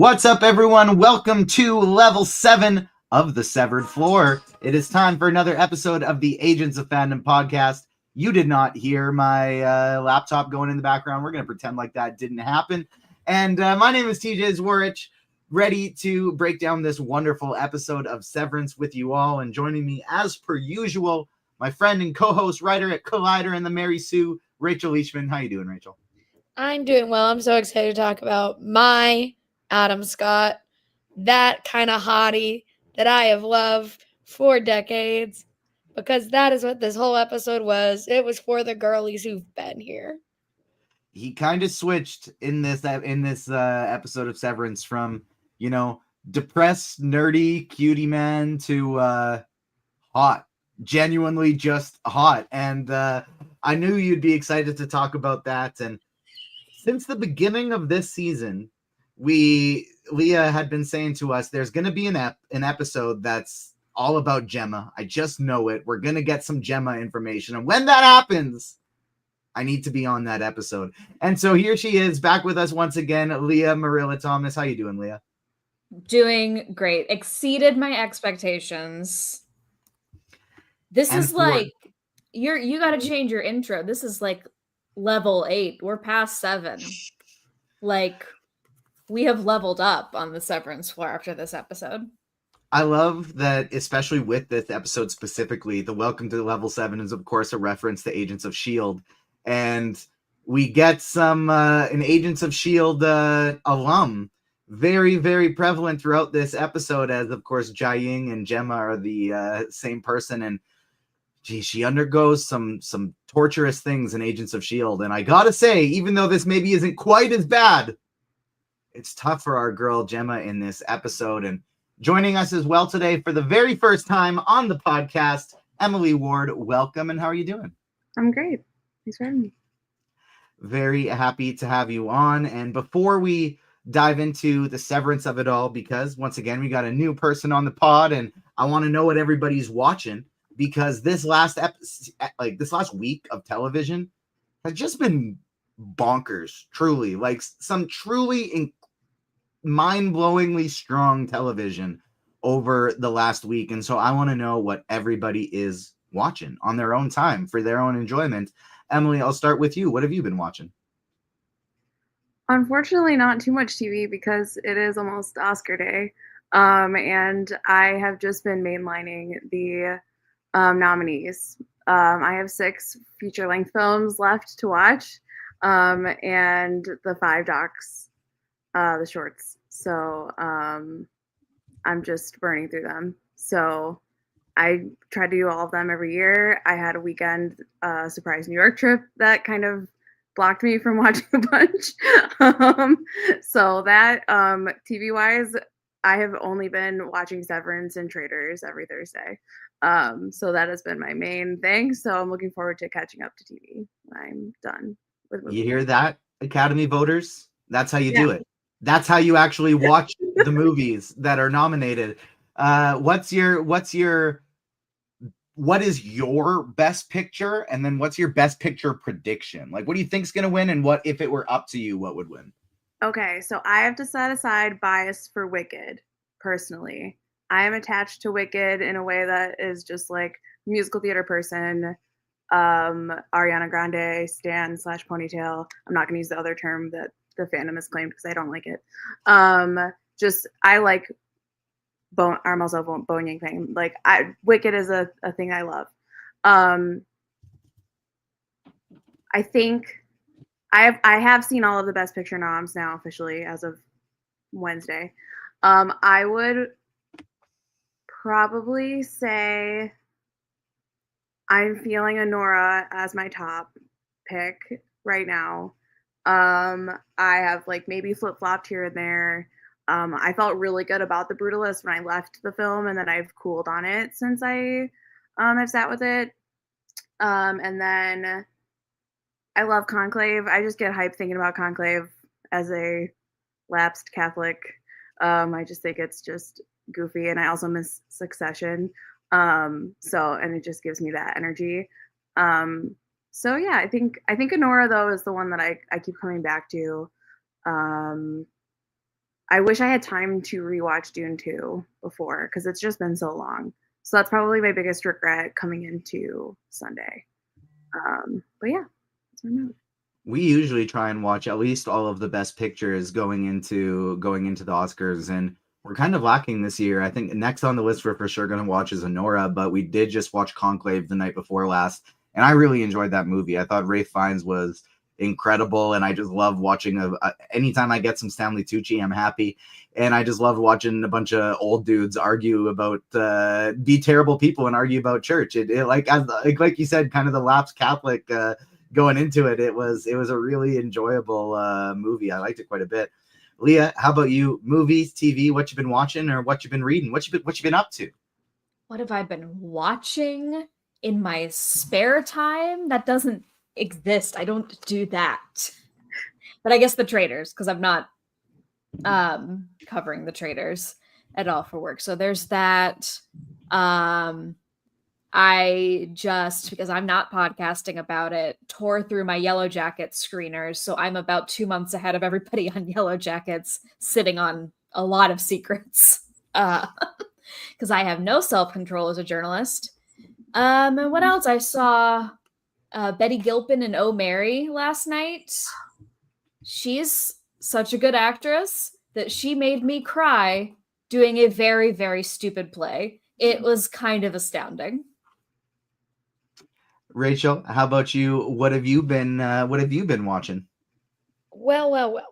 What's up, everyone? Welcome to level 7 of the Severed Floor. It is time for another episode of the Agents of Fandom podcast. You did not hear my laptop going in the background. We're going to pretend like that didn't happen. And my name is TJ Zwarych, ready to break down this wonderful episode of Severance with you all. And joining me, as per usual, my friend and co-host, writer at Collider and the Mary Sue, Rachel Leishman. How you doing, Rachel? I'm doing well. I'm so excited to talk about my Adam Scott, that kind of hottie that I have loved for decades, because that is what this whole episode was. It was for the girlies who've been here. He kind of switched in this episode of Severance from, depressed, nerdy, cutie man to hot, genuinely just hot. And I knew you'd be excited to talk about that. And since the beginning of this season, Leah had been saying to us, there's going to be an episode that's all about Gemma. I just know it. We're going to get some Gemma information. And when that happens, I need to be on that episode. And so here she is, back with us once again, Leah Marilla Thomas. How you doing, Leah? Doing great. Exceeded my expectations. This is like, you got to change your intro. This is like level 8. We're past 7. Like, we have leveled up on the Severance floor after this episode. I love that, especially with this episode specifically, the welcome to level 7 is, of course, a reference to Agents of S.H.I.E.L.D. And we get some an Agents of S.H.I.E.L.D. Alum, very, very prevalent throughout this episode, as, of course, Jia-Ying and Gemma are the same person. And she undergoes some torturous things in Agents of S.H.I.E.L.D. And I gotta say, even though this maybe isn't quite as bad, it's tough for our girl Gemma in this episode. And joining us as well today for the very first time on the podcast, Emily Ward. Welcome, and how are you doing? I'm great. Thanks for having me. Very happy to have you on. And before we dive into the severance of it all, because once again, we got a new person on the pod, and I want to know what everybody's watching, because this last week of television has just been bonkers, truly. Like some truly mind-blowingly strong television over the last week. And so I want to know what everybody is watching on their own time for their own enjoyment. Emily, I'll start with you. What have you been watching? Unfortunately, not too much TV because it is almost Oscar day. And I have just been mainlining the nominees. I have 6 feature-length films left to watch, and the 5 docs, the shorts. So I'm just burning through them. So I try to do all of them every year. I had a weekend surprise New York trip that kind of blocked me from watching a bunch. So that TV-wise, I have only been watching Severance and Traitors every Thursday. So that has been my main thing. So I'm looking forward to catching up to TV when I'm done with movies. You hear that, Academy voters? That's how you do it. That's how you actually watch the movies that are nominated. What is your best picture? And then what's your best picture prediction? Like, what do you think's going to win? And what, if it were up to you, what would win? Okay, so I have to set aside bias for Wicked, personally. I am attached to Wicked in a way that is just like musical theater person, Ariana Grande, stan / ponytail. I'm not going to use the other term that the fandom has claimed because I don't like it. I like I'm also a Bone Yang fan. Like, Wicked is a thing I love. I think I have seen all of the Best Picture noms now officially as of Wednesday. I would probably say I'm feeling Anora as my top pick right now. I have like maybe flip-flopped here and there. I felt really good about The Brutalist when I left the film, and then I've cooled on it since I have sat with it. And then I love Conclave. I just get hyped thinking about Conclave as a lapsed Catholic. I just think it's just goofy, and I also miss Succession. And it just gives me that energy. So yeah, I think Anora though is the one that I keep coming back to. I wish I had time to rewatch Dune 2 before because it's just been so long. So that's probably my biggest regret coming into Sunday. But yeah, that's my note. We usually try and watch at least all of the best pictures going into the Oscars, and we're kind of lacking this year. I think next on the list we're for sure going to watch is Honora, but we did just watch Conclave the night before last, and I really enjoyed that movie. I thought Ralph Fiennes was incredible, and I just love watching anytime I get some Stanley Tucci, I'm happy, and I just love watching a bunch of old dudes argue about be terrible people and argue about church. It like you said, kind of the lapsed Catholic. Going into it, it was a really enjoyable movie. I liked it quite a bit. Leah, how about you? Movies, TV, what you been watching or what you been reading? What you been up to? What have I been watching in my spare time? That doesn't exist. I don't do that. But I guess the Traitors, because I'm not covering the Traitors at all for work. So there's that. I just, because I'm not podcasting about it, tore through my Yellow Jackets screeners. So I'm about 2 months ahead of everybody on Yellow Jackets, sitting on a lot of secrets. Because I have no self-control as a journalist. And what else? I saw Betty Gilpin in Oh Mary last night. She's such a good actress that she made me cry doing a very, very stupid play. It was kind of astounding. Rachel, how about you? What have you been watching? Well.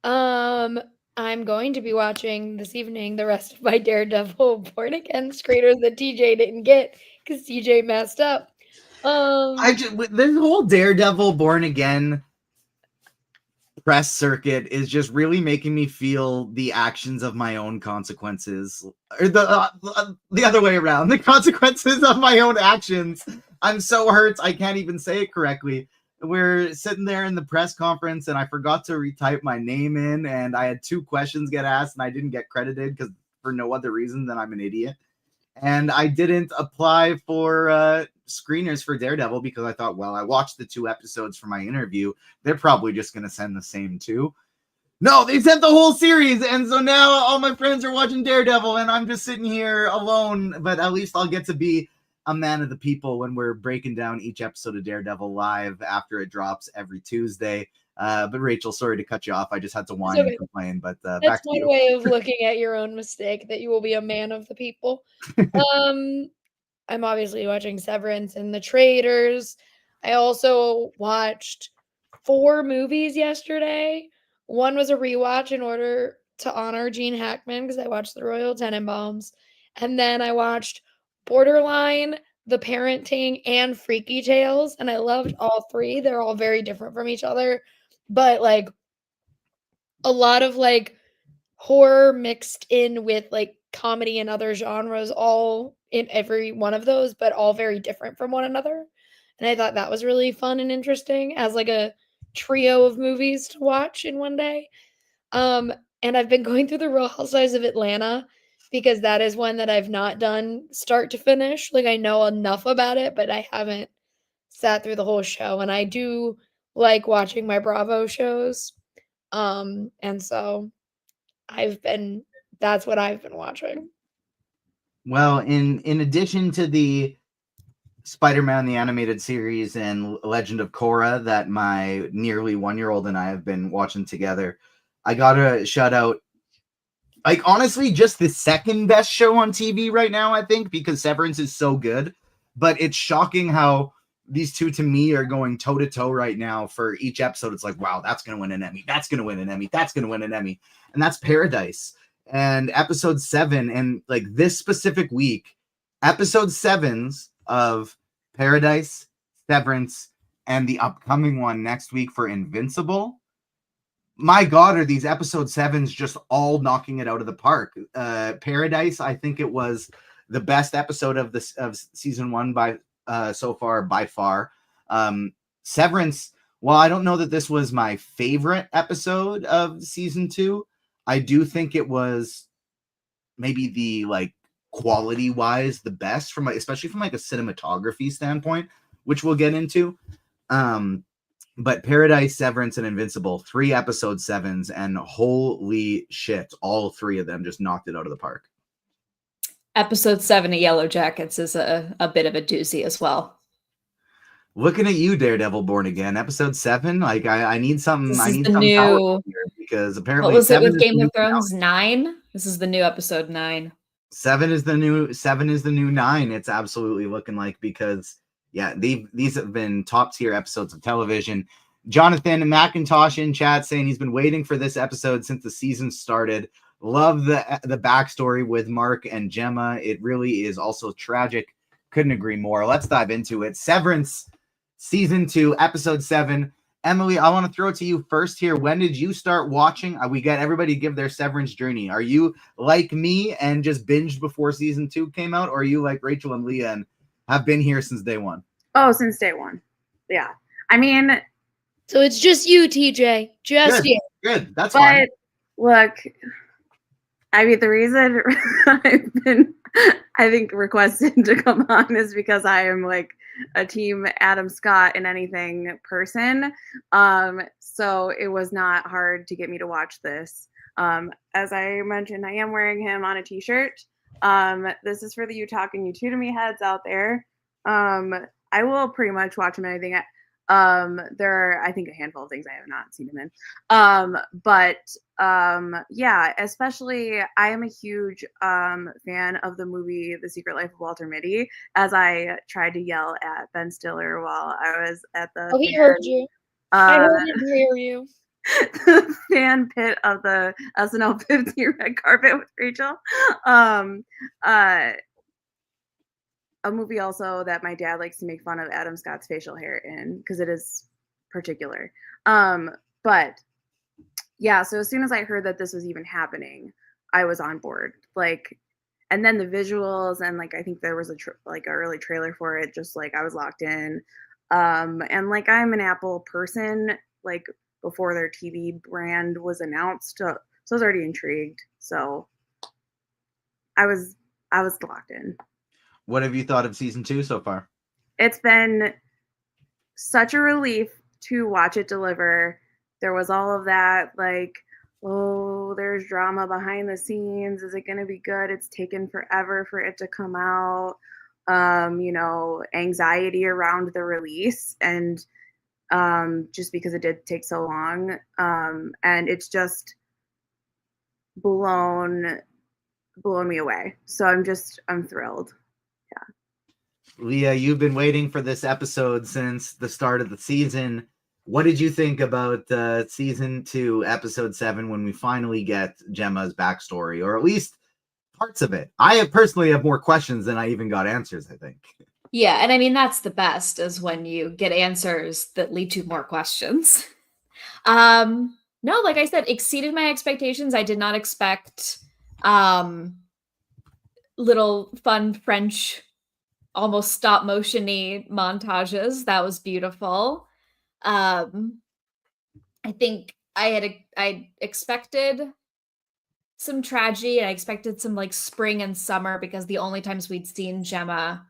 I'm going to be watching this evening the rest of my Daredevil Born Again screeners that TJ didn't get because TJ messed up. This whole Daredevil Born Again press circuit is just really making me feel the actions of my own consequences, or the other way around, the consequences of my own actions. I'm so hurt I can't even say it correctly. We're sitting there in the press conference and I forgot to retype my name in, and I had 2 questions get asked and I didn't get credited because for no other reason than I'm an idiot. And I didn't apply for screeners for Daredevil because I thought, well, I watched the 2 episodes for my interview. They're probably just going to send the same 2. No, they sent the whole series. And so now all my friends are watching Daredevil and I'm just sitting here alone. But at least I'll get to be a man of the people when we're breaking down each episode of Daredevil live after it drops every Tuesday. But Rachel, sorry to cut you off. I just had to whine and complain. But that's back to one you. way of looking at your own mistake, that you will be a man of the people. I'm obviously watching Severance and the Traitors. I also watched 4 movies yesterday. One was a rewatch in order to honor Gene Hackman because I watched The Royal Tenenbaums. And then I watched Borderline, The Parenting, and Freaky Tales. And I loved all 3. They're all very different from each other. But like a lot of like horror mixed in with like comedy and other genres, all in every one of those, but all very different from one another. And I thought that was really fun and interesting as like a trio of movies to watch in one day. And I've been going through the Real Housewives of Atlanta because that is one that I've not done start to finish. Like I know enough about it, but I haven't sat through the whole show. And I do like watching my Bravo shows. And so that's what I've been watching. Well, in addition to the Spider-Man the Animated Series and Legend of Korra that my nearly 1-year-old and I have been watching together, I gotta shout out, like, honestly, just the second best show on TV right now, I think, because Severance is so good. But it's shocking how these 2 to me are going toe-to-toe right now for each episode. It's like, wow, that's gonna win an Emmy, that's gonna win an Emmy, that's gonna win an Emmy. And that's Paradise. And episode 7, and like this specific week, episode 7s of Paradise, Severance, and the upcoming one next week for Invincible. My God, are these episode 7s just all knocking it out of the park? Paradise, I think it was the best episode of season 1 by so far, by far. Severance, while I don't know that this was my favorite episode of season 2, I do think it was maybe the like quality wise the best especially from like a cinematography standpoint, which we'll get into. But Paradise, Severance, and Invincible, 3 episode 7s, and holy shit, all 3 of them just knocked it out of the park. Episode 7 of Yellow Jackets is a bit of a doozy as well. Looking at you, Daredevil Born Again, episode 7. Like I need something. This I is need the something new. powerful here because apparently What was it 7 with is Game the of new Thrones? 9. This is the new episode 9. 7 is the new 9. It's absolutely looking like, because yeah, these have been top tier episodes of television. Jonathan McIntosh in chat saying he's been waiting for this episode since the season started. Love the backstory with Mark and Gemma. It really is also tragic. Couldn't agree more. Let's dive into it. Severance, season 2, episode 7. Emily, I want to throw it to you first here. When did you start watching? We get everybody to give their Severance journey. Are you like me and just binged before season 2 came out, or are you like Rachel and Leah and have been here since day 1? Oh, since day 1. Yeah. I mean, so it's just you, TJ. Just you. Good. That's but fine. Look, I mean, the reason I've been, I think, requested to come on is because I am like a team Adam Scott in anything person. So it was not hard to get me to watch this. As I mentioned, I am wearing him on a t-shirt. This is for the You Talking You Two to Me heads out there. I will pretty much watch him in anything. There are, I think, a handful of things I have not seen him in. Yeah, especially I am a huge fan of the movie The Secret Life of Walter Mitty, as I tried to yell at Ben Stiller while I was at the he heard you. I heard him hear you. The fan pit of the SNL 50 red carpet with Rachel. A movie also that my dad likes to make fun of Adam Scott's facial hair in, because it is particular. But yeah, so as soon as I heard that this was even happening, I was on board. Like, and then the visuals, and like I think there was a early trailer for it. Just like I was locked in. And like I'm an Apple person. Like before their TV brand was announced, so I was already intrigued. So I was locked in. What have you thought of season 2 so far? It's been such a relief to watch it deliver. There was all of that, like, oh, there's drama behind the scenes. Is it going to be good? It's taken forever for it to come out. Anxiety around the release, and just because it did take so long. And it's just blown me away. So I'm thrilled. Leah, you've been waiting for this episode since the start of the season. What did you think about season 2, episode 7, when we finally get Gemma's backstory, or at least parts of it? I personally have more questions than I even got answers, I think. Yeah, and I mean, that's the best, is when you get answers that lead to more questions. No, like I said, exceeded my expectations. I did not expect little fun French, almost stop motion-y montages. That was beautiful. I think I expected some tragedy, and I expected some like spring and summer, because the only times we'd seen Gemma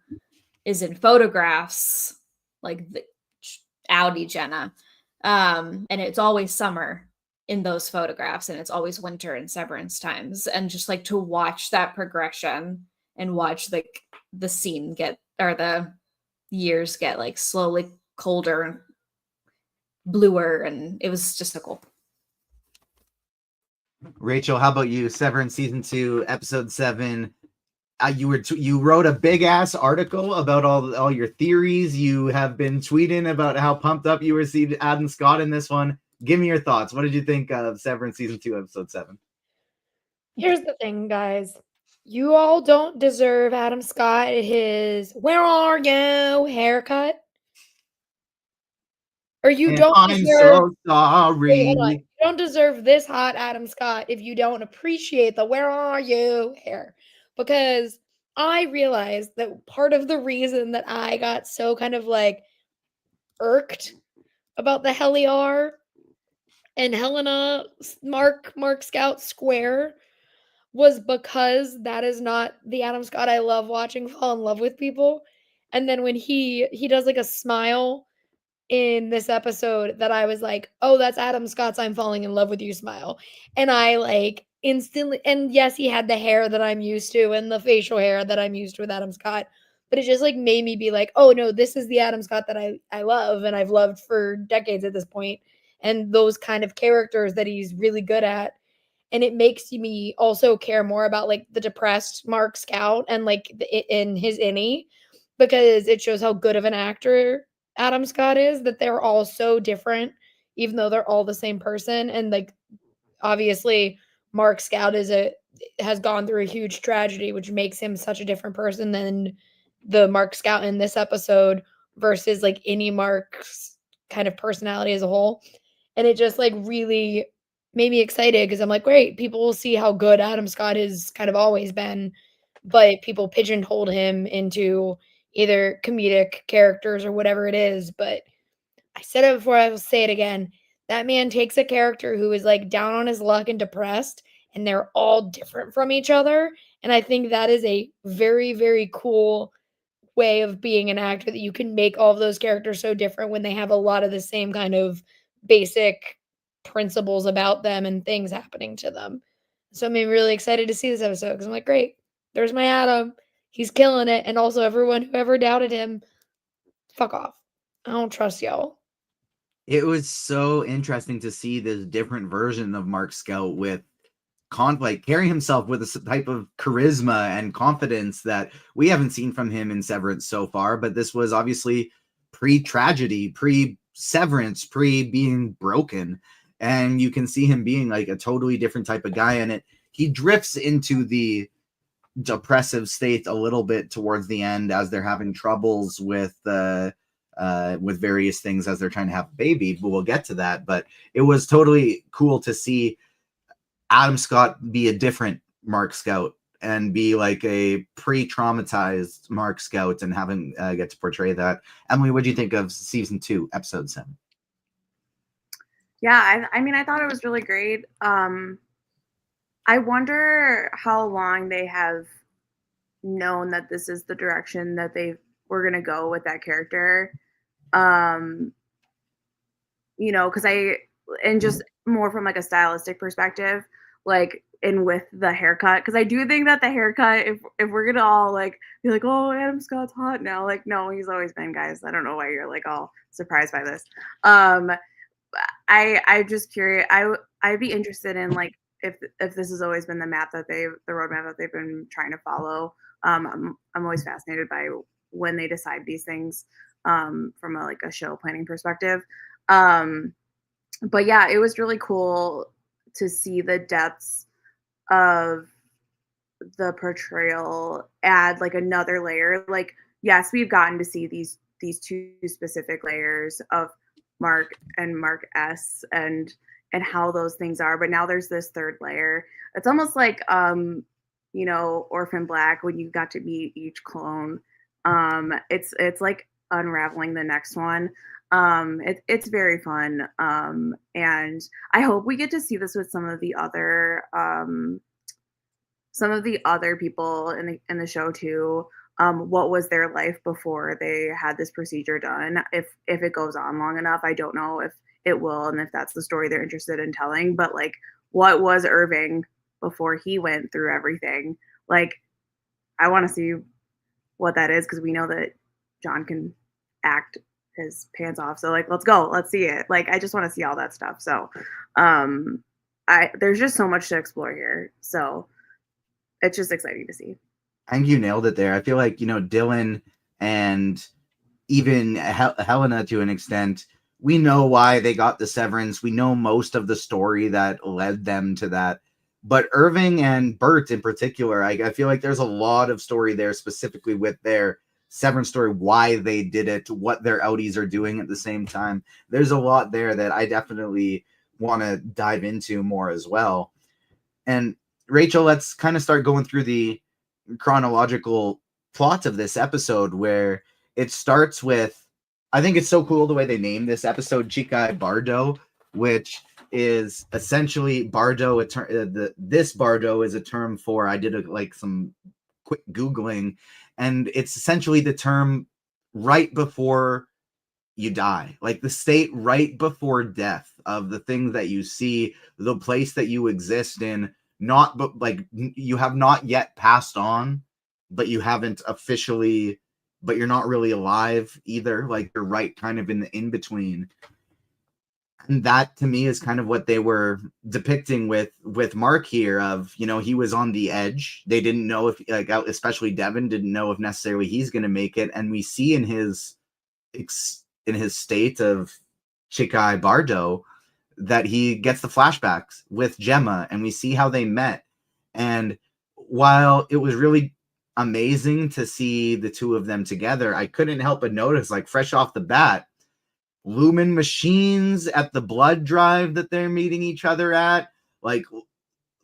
is in photographs, like the Audi Jenna. And it's always summer in those photographs, and it's always winter in Severance times. And just like to watch that progression and watch like the scene get, or the years get like slowly colder and bluer, and it was just so cool. Rachel, how about you? Severance season 2, episode 7. You wrote a big ass article about all your theories. You have been tweeting about how pumped up you were seeing Adam Scott in this one. Give me your thoughts. What did you think of Severance season 2, episode 7? Here's the thing, guys. You all don't deserve Adam Scott his "Where are you?" haircut. Or you don't I'm deserve, so sorry. hold on. You don't deserve this hot Adam Scott if you don't appreciate the "Where are you?" hair. Because I realized that part of the reason that I got so kind of like irked about the Heliar and Helena Mark Scout Square was because that is not the Adam Scott I love watching fall in love with people. And then when he does like a smile in this episode that I was like, oh, that's Adam Scott's I'm falling in love with you smile. And I like instantly, and yes, he had the hair that I'm used to and the facial hair that I'm used to with Adam Scott. But it just like made me be like, oh no, this is the Adam Scott that I love and I've loved for decades at this point. And those kind of characters that he's really good at. And it makes me also care more about like the depressed Mark Scout and like in his innie, because it shows how good of an actor Adam Scott is, that they're all so different, even though they're all the same person. And like obviously Mark Scout has gone through a huge tragedy, which makes him such a different person than the Mark Scout in this episode versus like any Mark's kind of personality as a whole. And it just like really made me excited because I'm like, great, people will see how good Adam Scott has kind of always been, but people pigeonholed him into either comedic characters or whatever it is. But I said it before, I will say it again. That man takes a character who is like down on his luck and depressed, and they're all different from each other. And I think that is a very, very cool way of being an actor, that you can make all of those characters so different when they have a lot of the same kind of basic principles about them and things happening to them. So I'm really excited to see this episode because I'm like, great, there's my Adam. He's killing it. And also everyone who ever doubted him, fuck off. I don't trust y'all. It was so interesting to see this different version of Mark Scout with conflict, carrying himself with a type of charisma and confidence that we haven't seen from him in Severance so far. But this was obviously pre-tragedy, pre-Severance, pre-being broken. And you can see him being like a totally different type of guy. And he drifts into the depressive state a little bit towards the end as they're having troubles with various things as they're trying to have a baby. But we'll get to that. But it was totally cool to see Adam Scott be a different Mark Scout and be like a pre-traumatized Mark Scout and having get to portray that. Emily, what do you think of season 2, episode 7? Yeah, I mean, I thought it was really great. I wonder how long they have known that this is the direction that they were going to go with that character. You know, because and just more from like a stylistic perspective, like, and with the haircut, because I do think that the haircut, if we're gonna all like be like, oh, Adam Scott's hot now, like, no, he's always been, guys. I don't know why you're like all surprised by this. I'm just curious. I'd be interested in like if this has always been the roadmap that they've been trying to follow. I'm always fascinated by when they decide these things from a show planning perspective. But yeah, it was really cool to see the depths of the portrayal add like another layer. Like, yes, we've gotten to see these two specific layers of Mark and Mark S and how those things are, but now there's this third layer. It's almost like Orphan Black, when you got to meet each clone. It's like unraveling the next one. It's very fun. And I hope we get to see this with some of the other people in the show too. What was their life before they had this procedure done? If it goes on long enough, I don't know if it will, and if that's the story they're interested in telling. But like, what was Irving before he went through everything? Like, I want to see what that is, because we know that John can act his pants off. So like, let's go, let's see it. Like, I just want to see all that stuff. So there's just so much to explore here. So it's just exciting to see. I think you nailed it there. I feel like, Dylan and even Helena to an extent, we know why they got the severance. We know most of the story that led them to that. But Irving and Bert in particular, I feel like there's a lot of story there specifically with their severance story, why they did it, what their outies are doing at the same time. There's a lot there that I definitely want to dive into more as well. And Rachel, let's kind of start going through the chronological plot of this episode, where it starts with, I think it's so cool the way they name this episode Chica Bardo, which is essentially Bardo. This Bardo is a term for, I did some quick Googling, and it's essentially the term right before you die. Like the state right before death of the thing that you see, the place that you exist in, not but like you have not yet passed on, but you haven't officially, but you're not really alive either. Like you're right kind of in the in between. And that to me is kind of what they were depicting with Mark here of, you know, he was on the edge. They didn't know if, like, especially Devin didn't know if necessarily he's going to make it. And we see in his state of Chikai Bardo that he gets the flashbacks with Gemma, and we see how they met. And while it was really amazing to see the two of them together, I couldn't help but notice, like, fresh off the bat, Lumen machines at the blood drive that they're meeting each other at, like,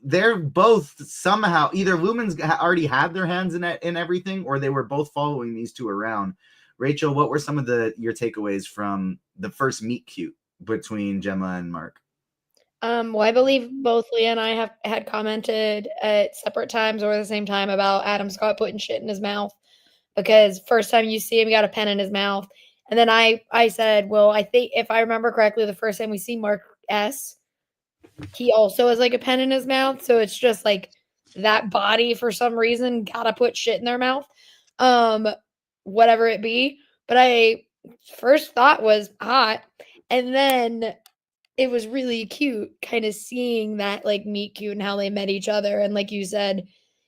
they're both somehow either Lumen's already had their hands in everything, or they were both following these two around. Rachel, what were some of your takeaways from the first meet cute between Gemma and Mark? Well, I believe both Leah and I had commented at separate times or at the same time about Adam Scott putting shit in his mouth, because first time you see him, he got a pen in his mouth. And then I said, well, I think if I remember correctly, the first time we see Mark S., he also has like a pen in his mouth. So it's just like that body for some reason gotta put shit in their mouth. Whatever it be. But I first thought was hot. And then it was really cute kind of seeing that like meet cute and how they met each other. And like you said,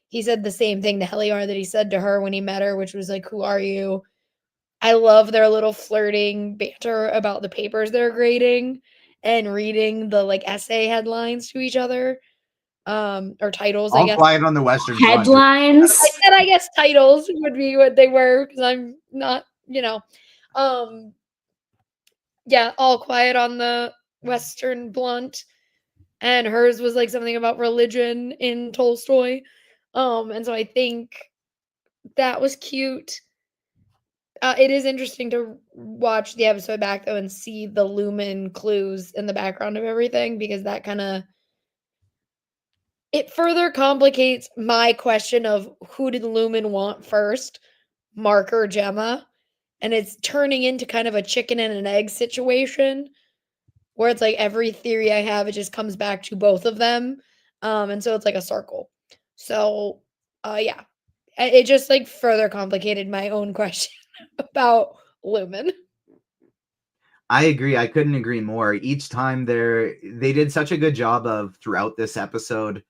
he said the same thing to Heliar that he said to her when he met her, which was like, who are you? I love their little flirting banter about the papers they're grading and reading the like essay headlines to each other. Or titles, I All guess. Quiet on the Western Front. Headlines. I said, I guess titles would be what they were because I'm not, yeah, All Quiet on the Western Blunt, and hers was like something about religion in Tolstoy. And so I think that was cute. It is interesting to watch the episode back though and see the Lumen clues in the background of everything, because that kind of it further complicates my question of who did Lumen want first, Mark or Gemma? And it's turning into kind of a chicken and an egg situation where it's like every theory I have, it just comes back to both of them. And so it's like a circle. So, yeah, it just like further complicated my own question about Lumen. I agree. I couldn't agree more. Each time they did such a good job of throughout this episode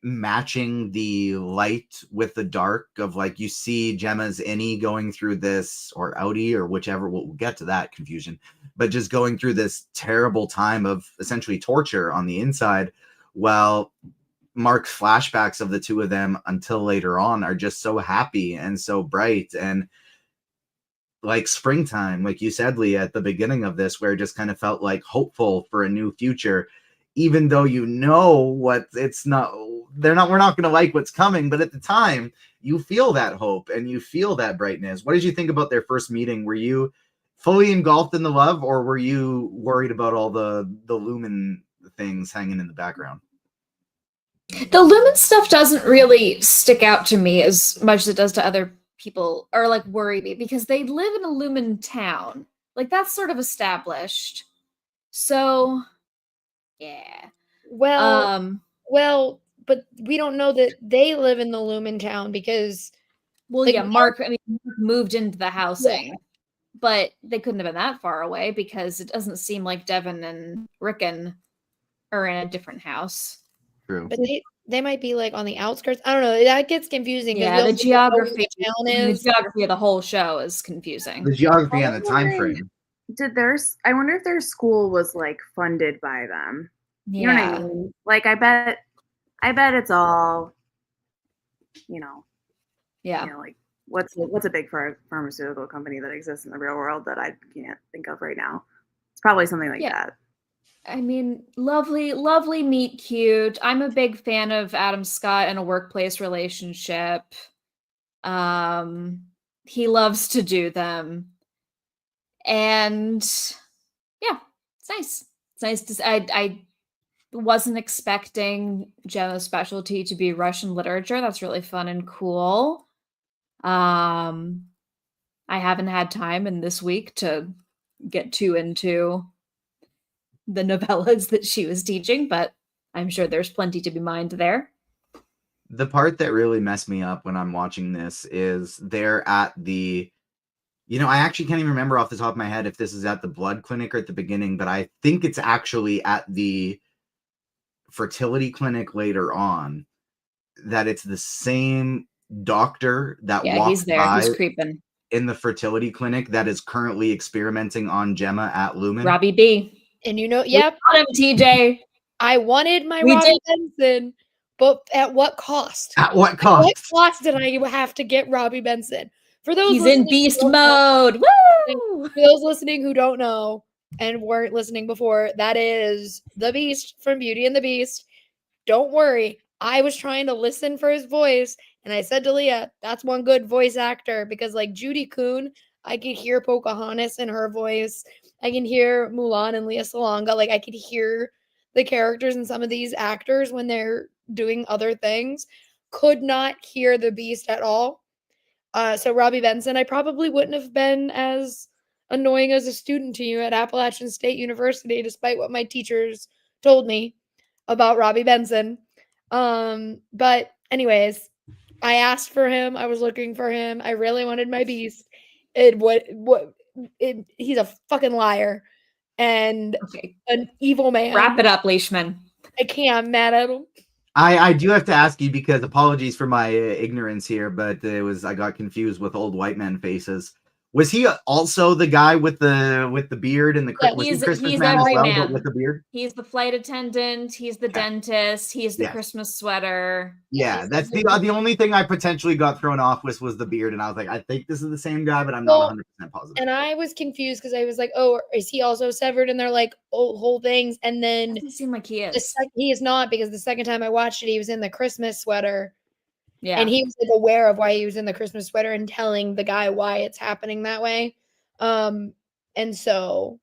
matching the light with the dark of, like, you see Gemma's innie going through this, or outie, or whichever, we'll get to that confusion, but just going through this terrible time of essentially torture on the inside, while Mark's flashbacks of the two of them until later on are just so happy and so bright and like springtime, like you said, Leah, at the beginning of this, where it just kind of felt like hopeful for a new future, even though you know what it's not, we're not going to like what's coming, but at the time you feel that hope and you feel that brightness. What did you think about their first meeting? Were you fully engulfed in the love, or were you worried about all the Lumen things hanging in the background? The Lumen stuff doesn't really stick out to me as much as it does to other people, or like worry me, because they live in a Lumen town. Like that's sort of established. So yeah. Well, but we don't know that they live in the Lumen town because Mark moved into the housing, but they couldn't have been that far away because it doesn't seem like Devin and Rickon are in a different house. True. But they might be like on the outskirts. I don't know. That gets confusing. Yeah, the geography of the whole show is confusing. The geography and the time frame. I wonder if their school was like funded by them. Yeah. You know what I mean? Like I bet it's all, yeah. Like what's a big pharmaceutical company that exists in the real world that I can't think of right now? It's probably something like that. I mean, lovely meet cute. I'm a big fan of Adam Scott and a workplace relationship. He loves to do them. And yeah, it's nice. It's nice to I wasn't expecting Gemma's specialty to be Russian literature. That's really fun and cool. I I haven't had time in this week to get too into the novellas that she was teaching, but I'm sure there's plenty to be mined there. The part that really messed me up when I'm watching this is they're at the, I actually can't even remember off the top of my head if this is at the blood clinic or at the beginning, but I think it's actually at the fertility clinic later on, that it's the same doctor that Yeah, walks he's there. by He's creeping. in the fertility clinic that is currently experimenting on Gemma at Lumon. Robbie B. And yep. We got him, TJ. I wanted my We Robbie Benson, but at what cost? At what At cost? what cost did I have to get Robbie Benson? For those He's in beast mode. Woo! For those listening who don't know and weren't listening before, that is the Beast from Beauty and the Beast. Don't worry. I was trying to listen for his voice, and I said to Leah, that's one good voice actor, because like Judy Kuhn, I could hear Pocahontas in her voice. I can hear Mulan and Leah Salonga. Like I could hear the characters in some of these actors when they're doing other things. Could not hear the Beast at all. So Robbie Benson, I probably wouldn't have been as annoying as a student to you at Appalachian State University, despite what my teachers told me about Robbie Benson. But anyways, I asked for him. I was looking for him. I really wanted my Beast. He's a fucking liar and an evil man. Wrap it up, Leishman. I can't. I'm mad at him. I do have to ask you, because apologies for my ignorance here, but I got confused with old white man faces. Was he also the guy with the beard and the Christmas man as well, but with the beard? He's the flight attendant. He's the dentist. He's the Christmas sweater. Yeah, that's the only thing I potentially got thrown off with was the beard, and I was like, I think this is the same guy, but I'm not 100% positive. And I was confused because I was like, oh, is he also severed? And they're like, oh, whole things. And then it doesn't seem like he is. He is not, because the second time I watched it, he was in the Christmas sweater. Yeah. And he was like aware of why he was in the Christmas sweater and telling the guy why it's happening that way. And so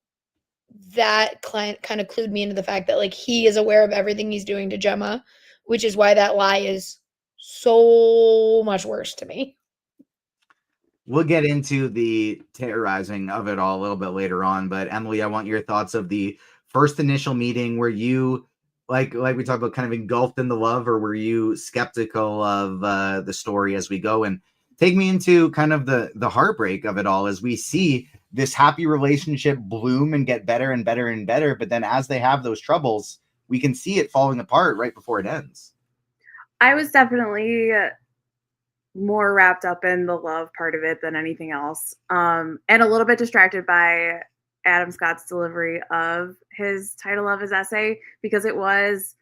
that client kind of clued me into the fact that like he is aware of everything he's doing to Gemma, which is why that lie is so much worse to me. We'll get into the terrorizing of it all a little bit later on, but Emily, I want your thoughts of the first initial meeting. Were you like we talked about, kind of engulfed in the love, or were you skeptical of the story as we go? And take me into kind of the heartbreak of it all, as we see this happy relationship bloom and get better and better and better. But then as they have those troubles, we can see it falling apart right before it ends. I was definitely more wrapped up in the love part of it than anything else. And a little bit distracted by Adam Scott's delivery of his title of his essay, because it was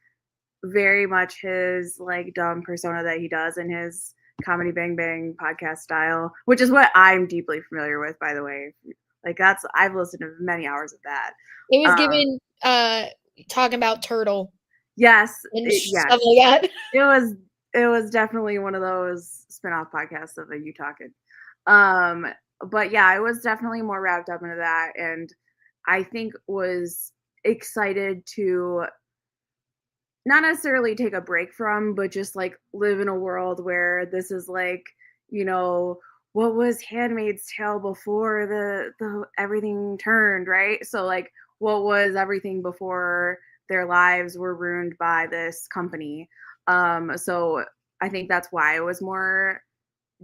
very much his like dumb persona that he does in his Comedy Bang Bang podcast style, which is what I'm deeply familiar with, by the way. Like I've listened to many hours of that. It was given talking about Turtle. Yes. Stuff like that. It was definitely one of those spin-off podcasts of a You Talkin'. But yeah, I was definitely more wrapped up into that, and I think was excited to not necessarily take a break from, but just like live in a world where this is like, what was Handmaid's Tale before the everything turned, right? So like, what was everything before their lives were ruined by this company? So I think that's why I was more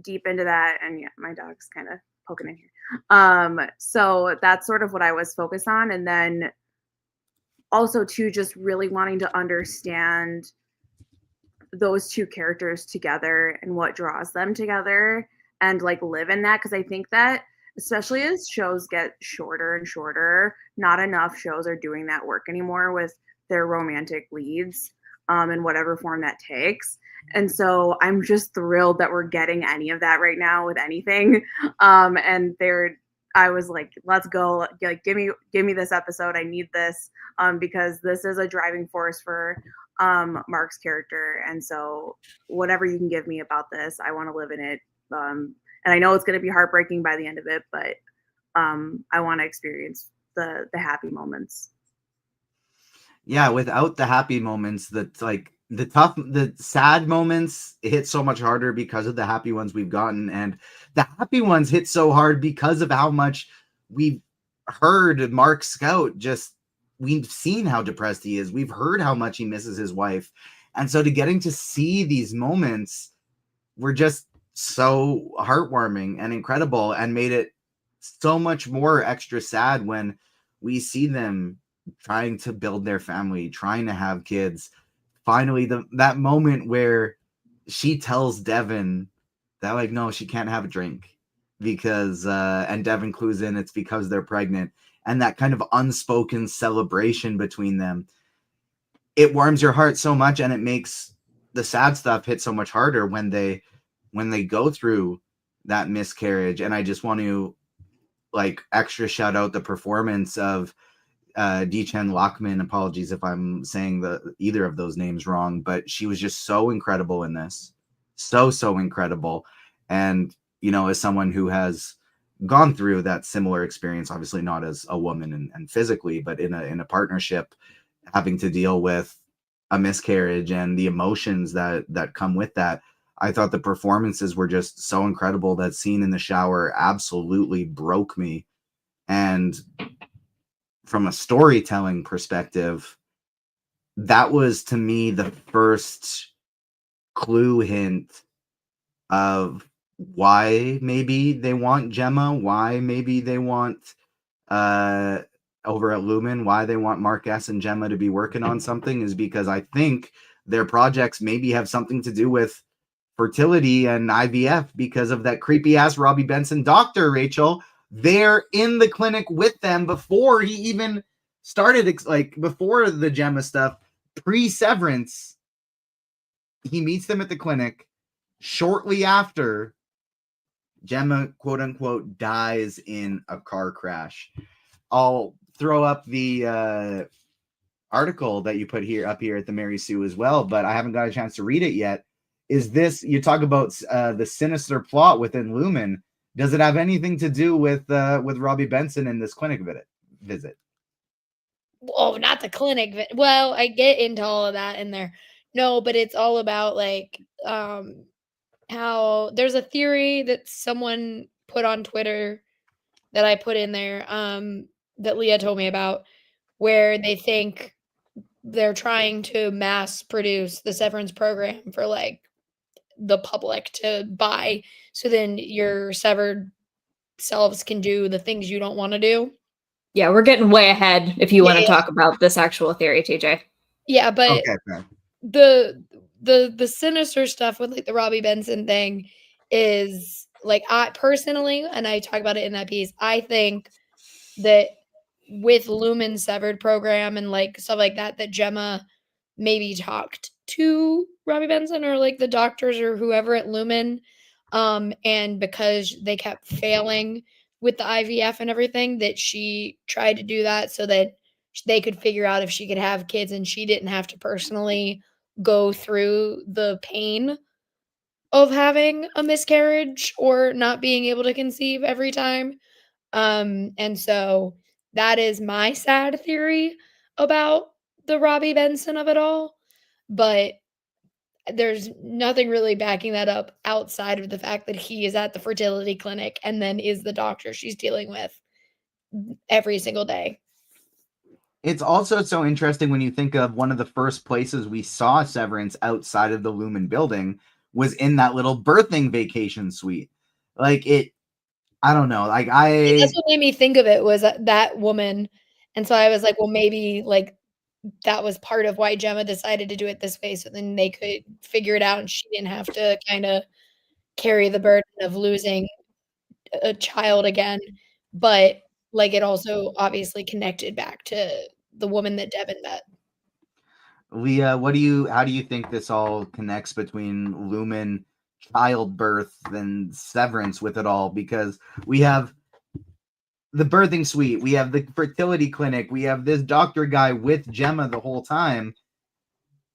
deep into that. And yeah, my dog's kind of poking in here. So that's sort of what I was focused on. And then also too, just really wanting to understand those two characters together and what draws them together, and like live in that. Cause I think that especially as shows get shorter and shorter, not enough shows are doing that work anymore with their romantic leads, in whatever form that takes. And so I'm just thrilled that we're getting any of that right now with anything. And I was like, let's go. Like, give me this episode. I need this, because this is a driving force for Mark's character. And so whatever you can give me about this, I want to live in it. And I know it's going to be heartbreaking by the end of it, but I want to experience the happy moments. Yeah, without the happy moments, that like the sad moments hit so much harder because of the happy ones we've gotten, and the happy ones hit so hard because of how much we've heard Mark Scout. Just, we've seen how depressed he is, we've heard how much he misses his wife, and so to getting to see these moments were just so heartwarming and incredible, and made it so much more extra sad when we see them trying to build their family, trying to have kids. Finally, that moment where she tells Devin that, like, no, she can't have a drink because and Devin clues in it's because they're pregnant, and that kind of unspoken celebration between them, it warms your heart so much, and it makes the sad stuff hit so much harder when they go through that miscarriage. And I just want to, like, extra shout out the performance of Dechen Lockman. Apologies if I'm saying either of those names wrong, but she was just so incredible in this. So incredible. And, you know, as someone who has gone through that similar experience, obviously not as a woman and physically, but in a partnership, having to deal with a miscarriage and the emotions that come with that, I thought the performances were just so incredible. That scene in the shower absolutely broke me. And from a storytelling perspective, that was, to me, the first clue hint of why maybe they want Gemma, why maybe they want over at Lumon, why they want Mark S. and Gemma to be working on something, is because I think their projects maybe have something to do with fertility and IVF because of that creepy ass Robbie Benson doctor, Rachel. They're in the clinic with them before he even started, like before the Gemma stuff, pre-Severance. He meets them at the clinic. Shortly after, Gemma, quote unquote, dies in a car crash. I'll throw up the article that you put up here at the Mary Sue as well, but I haven't got a chance to read it yet. Is this, you talk about the sinister plot within Lumon? Does it have anything to do with Robbie Benson and this clinic visit? Oh, not the clinic. Well, I get into all of that in there. No, but it's all about, like, how there's a theory that someone put on Twitter that I put in there, that Leah told me about, where they think they're trying to mass produce the Severance program for, like, the public to buy, so then your severed selves can do the things you don't want to do. Yeah, we're getting way ahead if you want to Yeah. talk about this actual theory, TJ. Yeah, but Okay, fair. the sinister stuff with, like, the Robbie Benson thing is, like, I personally, and I talk about it in that piece, I think that with Lumon's Severed program and, like, stuff like that, that Gemma maybe talked to Robbie Benson or, like, the doctors or whoever at Lumon, and because they kept failing with the IVF and everything, that she tried to do that so that they could figure out if she could have kids and she didn't have to personally go through the pain of having a miscarriage or not being able to conceive every time. And so that is my sad theory about the Robbie Benson of it all. But there's nothing really backing that up outside of the fact that he is at the fertility clinic and then is the doctor she's dealing with every single day. It's also so interesting when you think of one of the first places we saw Severance outside of the Lumon building was in that little birthing vacation suite. Like, I don't know. Like, That's what made me think of it, was that woman. And so I was like, well, maybe, like, that was part of why Gemma decided to do it this way, so then they could figure it out and she didn't have to kind of carry the burden of losing a child again. But, like, it also obviously connected back to the woman that Devin met. Leah, how do you think this all connects between Lumon, childbirth, and Severance with it all? Because we have the birthing suite, we have the fertility clinic, we have this doctor guy with Gemma the whole time.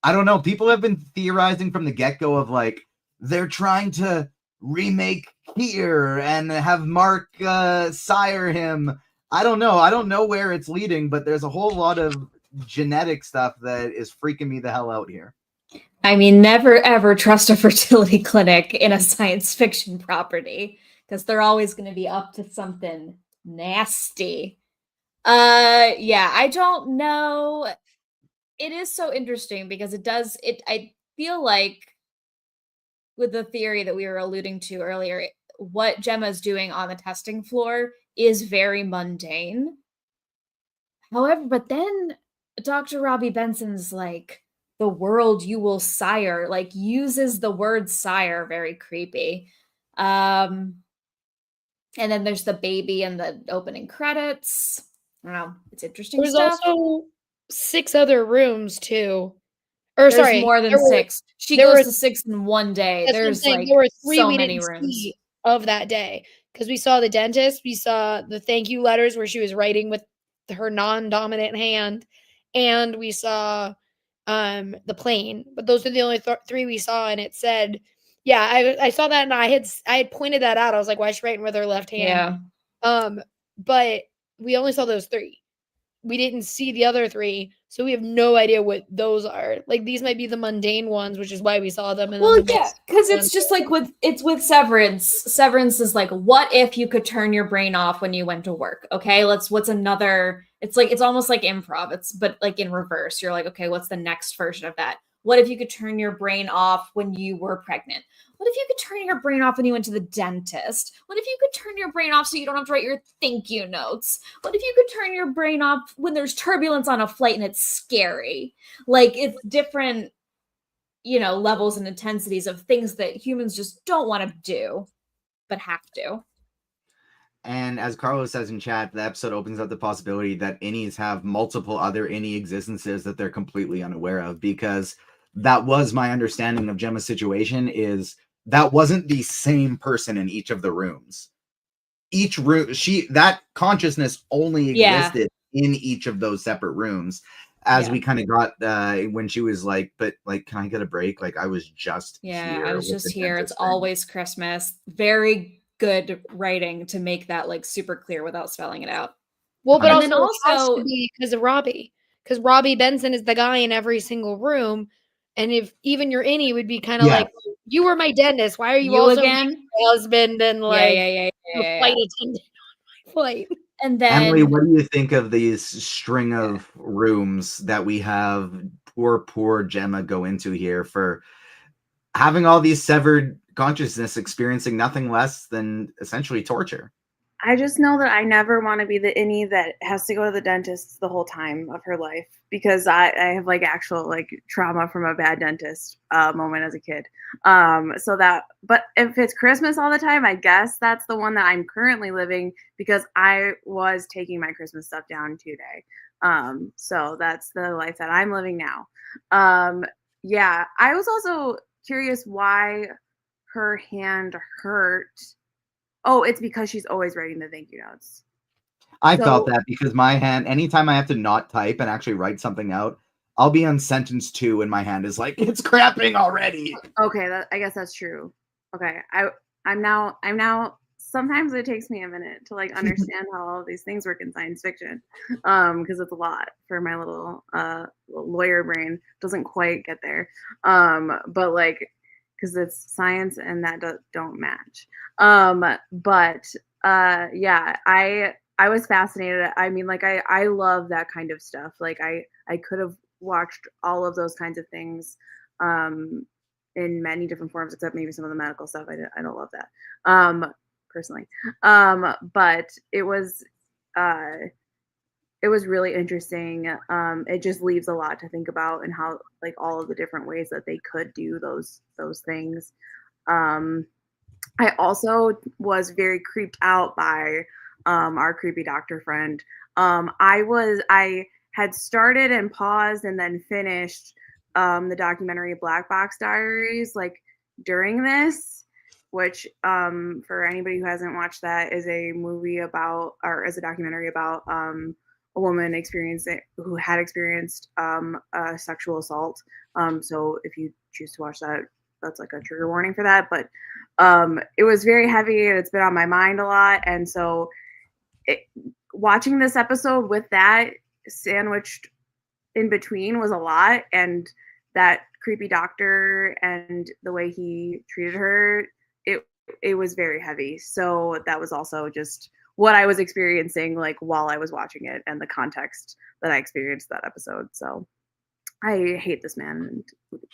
I don't know. People have been theorizing from the get-go of, like, they're trying to remake Kier and have Mark sire him. I don't know. I don't know where it's leading, but there's a whole lot of genetic stuff that is freaking me the hell out here. I mean, never ever trust a fertility clinic in a science fiction property because they're always going to be up to something nasty. Yeah, I don't know. It is so interesting because I feel like with the theory that we were alluding to earlier, what Gemma's doing on the testing floor is very mundane. However, but then Dr. Robbie Benson's like, the world you will sire, like uses the word sire very creepy. And then there's the baby and the opening credits. I don't know. It's interesting There's stuff. also 6 other rooms too. There's more than 6. She goes to 6 in one day. There's like there were 3 so we many didn't rooms see of that day because we saw the dentist, we saw the thank you letters where she was writing with her non-dominant hand, and we saw the plane. But those are the only 3 we saw, and it said, yeah, I saw that and I had pointed that out. I was like, why is she writing with her left hand? Yeah. But we only saw those 3. We didn't see the other 3, so we have no idea what those are. Like, these might be the mundane ones, which is why we saw them. And Well, then yeah, because it's just like with Severance. Severance is like, what if you could turn your brain off when you went to work? Okay, what's another? It's like it's almost like improv. But like in reverse. You're like, okay, what's the next version of that? What if you could turn your brain off when you were pregnant? What if you could turn your brain off when you went to the dentist? What if you could turn your brain off so you don't have to write your thank you notes? What if you could turn your brain off when there's turbulence on a flight and it's scary? Like, it's different, levels and intensities of things that humans just don't want to do, but have to. And as Carlos says in chat, the episode opens up the possibility that innies have multiple other innie existences that they're completely unaware of, because that was my understanding of Gemma's situation, is that wasn't the same person in each of the rooms. Each room, that consciousness only existed in each of those separate rooms. As we kind of got when she was like, but like, can I get a break? Like, I was just here. I was just here. It's always Christmas. Very good writing to make that like super clear without spelling it out. Well, but also it has to be because of Robbie. Because Robbie Benson is the guy in every single room. And if even your innie would be kind of like, you were my dentist. Why are you also again? My husband and like flight attendant on my flight? And then Emily, what do you think of these string of rooms that we have poor Gemma go into here for having all these severed consciousness, experiencing nothing less than essentially torture? I just know that I never want to be the innie that has to go to the dentist the whole time of her life, because I have like actual like trauma from a bad dentist moment as a kid. But if it's Christmas all the time, I guess that's the one that I'm currently living, because I was taking my Christmas stuff down today. So that's the life that I'm living now. Yeah, I was also curious why her hand hurt. Oh, it's because she's always writing the thank you notes. I felt that because my hand, anytime I have to not type and actually write something out, I'll be on sentence 2 and my hand is like, it's cramping already. Okay, I guess that's true. Okay, I'm now. Sometimes it takes me a minute to like understand how all of these things work in science fiction, because it's a lot for my little lawyer brain. Doesn't quite get there, but like, because it's science and that don't match. Yeah, I was fascinated. I mean, like, I love that kind of stuff. Like, I could have watched all of those kinds of things in many different forms, except maybe some of the medical stuff. I don't love that personally. But it was really interesting. It just leaves a lot to think about, and how like all of the different ways that they could do those things. I also was very creeped out by our creepy doctor friend. I had started and paused and then finished the documentary Black Box Diaries like during this, which for anybody who hasn't watched that, is a movie about, or is a documentary about a woman who had experienced a sexual assault. So if you choose to watch that, that's like a trigger warning for that. But it was very heavy and it's been on my mind a lot. And so watching this episode with that sandwiched in between was a lot. And that creepy doctor and the way he treated her, it was very heavy. So that was also just what I was experiencing like while I was watching it and the context that I experienced that episode. So I hate this man and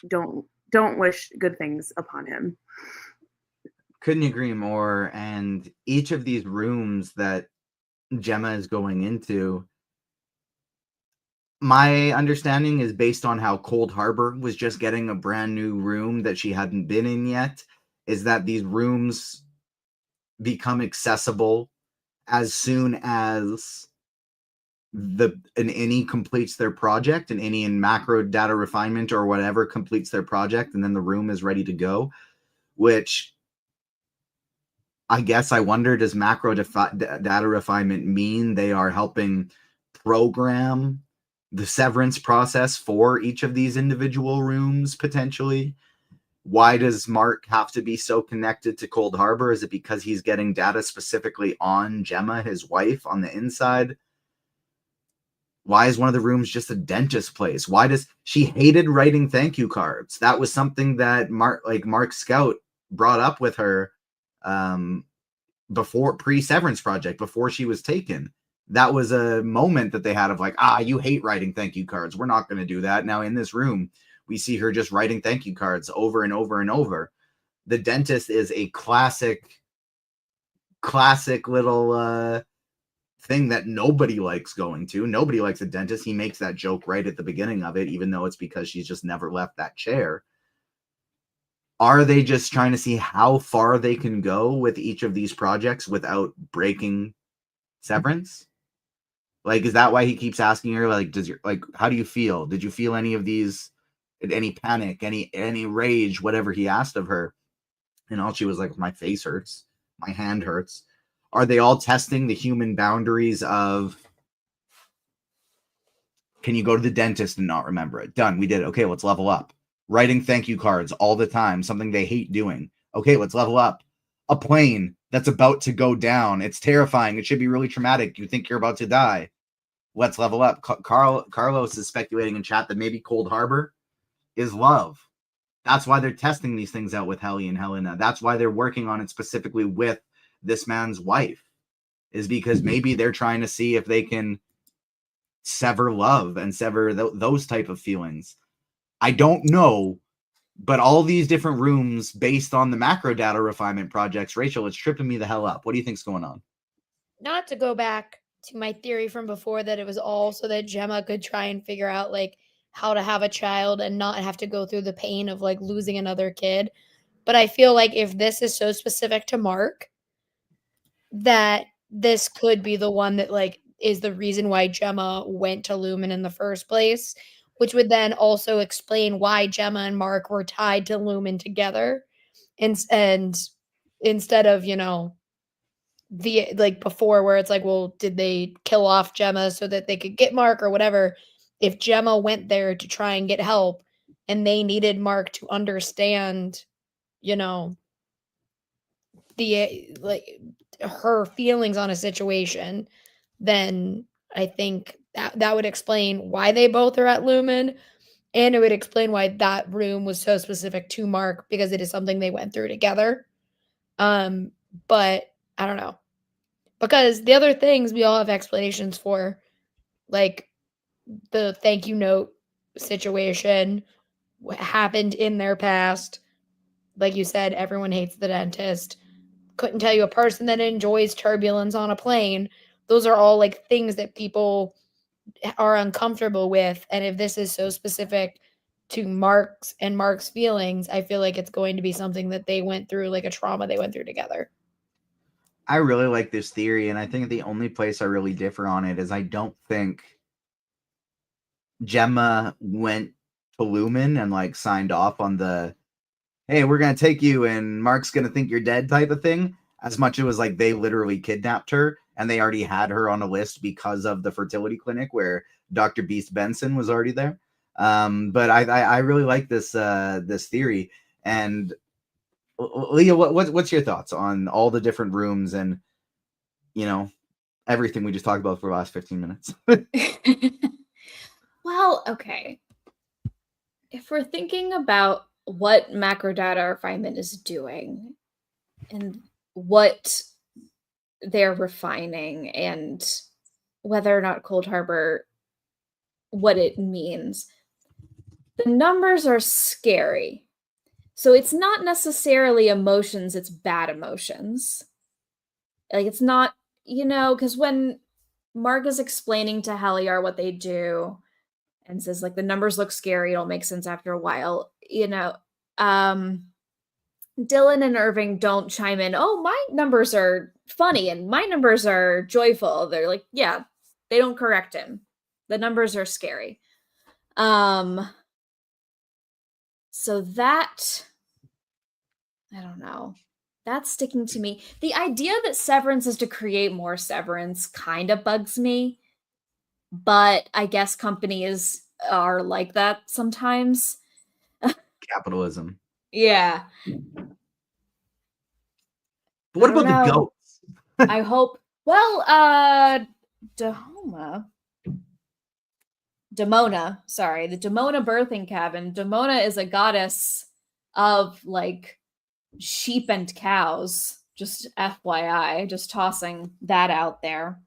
don't wish good things upon him. Couldn't agree more. And each of these rooms that Gemma is going into, my understanding is based on how Cold Harbor was just getting a brand new room that she hadn't been in yet, is that these rooms become accessible as soon as an INI completes their project, an INI in macro data refinement or whatever completes their project, and then the room is ready to go, which I guess I wonder, does macro data refinement mean they are helping program the severance process for each of these individual rooms potentially? Why does Mark have to be so connected to Cold Harbor? Is it because he's getting data specifically on Gemma, his wife, on the inside? Why is one of the rooms just a dentist place? Why does she hated writing thank you cards? That was something that Mark Scout brought up with her before pre-Severance project, before she was taken. That was a moment that they had of like, you hate writing thank you cards. We're not going to do that. Now in this room, we see her just writing thank you cards over and over and over. The dentist is a classic little thing that nobody likes going to. Nobody likes a dentist. He makes that joke right at the beginning of it, even though it's because she's just never left that chair. Are they just trying to see how far they can go with each of these projects without breaking Severance? Like, is that why he keeps asking her, like, how do you feel? Did you feel any of these, any panic, any rage, whatever he asked of her? And all she was like, my face hurts. My hand hurts. Are they all testing the human boundaries of, can you go to the dentist and not remember it? Done. We did it. Okay, let's level up. Writing thank you cards all the time, something they hate doing. Okay, let's level up. A plane that's about to go down. It's terrifying. It should be really traumatic. You think you're about to die. Let's level up. Carlos is speculating in chat that maybe Cold Harbor is love. That's why they're testing these things out with Helly and Helena. That's why they're working on it specifically with this man's wife, is because maybe they're trying to see if they can sever love and sever those type of feelings. I don't know, but all these different rooms based on the macro data refinement projects, Rachel, it's tripping me the hell up. What do you think's going on? Not to go back to my theory from before that it was all so that Gemma could try and figure out like how to have a child and not have to go through the pain of like losing another kid. But I feel like if this is so specific to Mark, that this could be the one that like is the reason why Gemma went to Lumon in the first place, which would then also explain why Gemma and Mark were tied to Lumon together. And instead of, the like before where it's like, well, did they kill off Gemma so that they could get Mark or whatever? If Gemma went there to try and get help and they needed Mark to understand, the like her feelings on a situation, then I think that would explain why they both are at Lumon, and it would explain why that room was so specific to Mark, because it is something they went through together. But I don't know. Because the other things we all have explanations for, like the thank you note situation, what happened in their past. Like you said, everyone hates the dentist. Couldn't tell you a person that enjoys turbulence on a plane. Those are all like things that people are uncomfortable with. And if this is so specific to Mark's feelings, I feel like it's going to be something that they went through, like a trauma they went through together. I really like this theory, and I think the only place I really differ on it is I don't think Gemma went to Lumon and like signed off on the, hey, we're going to take you and Mark's going to think you're dead type of thing, as much as it was like they literally kidnapped her and they already had her on a list because of the fertility clinic where Dr. Beast Benson was already there. But I really like this theory. And Leah, what's your thoughts on all the different rooms and, everything we just talked about for the last 15 minutes? Well, okay. if we're thinking about what macro data refinement is doing and what they're refining and whether or not Cold Harbor, what it means, the numbers are scary. So it's not necessarily emotions, it's bad emotions. Like, it's not, because when Mark is explaining to Heliar what they do and says, like, the numbers look scary, it'll make sense after a while, Dylan and Irving don't chime in, oh, my numbers are funny and my numbers are joyful. They're like, yeah, they don't correct him. The numbers are scary. So that, I don't know. That's sticking to me. The idea that Severance is to create more Severance kind of bugs me, but I guess companies are like that sometimes. Capitalism. Yeah. But what about the goats? I hope. Well, Demona, sorry, the Demona birthing cabin. Demona is a goddess of like sheep and cows. Just FYI, just tossing that out there.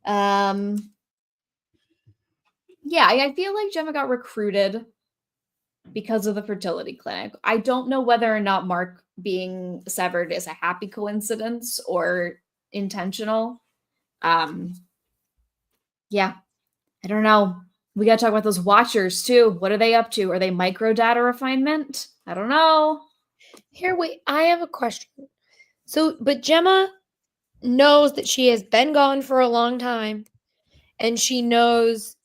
Yeah, I feel like Gemma got recruited because of the fertility clinic. I don't know whether or not Mark being severed is a happy coincidence or intentional. Yeah, I don't know. We got to talk about those Watchers too. What are they up to? Are they micro data refinement? I don't know. Here, wait, I have a question. So, but Gemma knows that she has been gone for a long time, and she knows,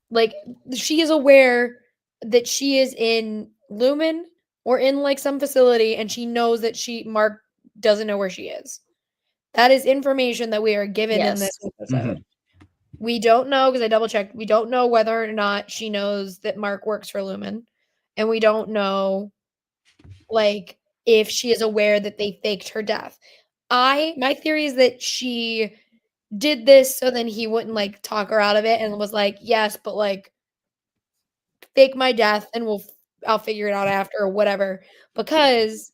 like, she is aware that she is in Lumon or in like some facility, and she knows that Mark doesn't know where she is. That is information that we are given in this episode. We don't know, because I double checked. We don't know whether or not she knows that Mark works for Lumon, and we don't know, like, if she is aware that they faked her death. My theory is that she did this so then he wouldn't like talk her out of it, and was like, yes, but like fake my death and I'll figure it out after or whatever, because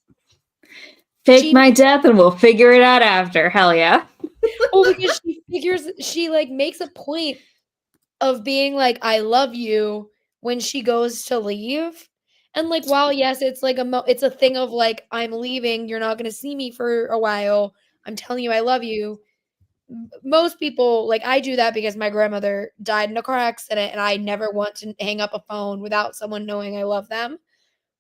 fake my death and we'll figure it out after. Hell yeah. Well, because she like makes a point of being like, I love you when she goes to leave. And like, while yes, it's like it's a thing of like, I'm leaving, you're not going to see me for a while, I'm telling you I love you. Most people, like, I do that because my grandmother died in a car accident and I never want to hang up a phone without someone knowing I love them.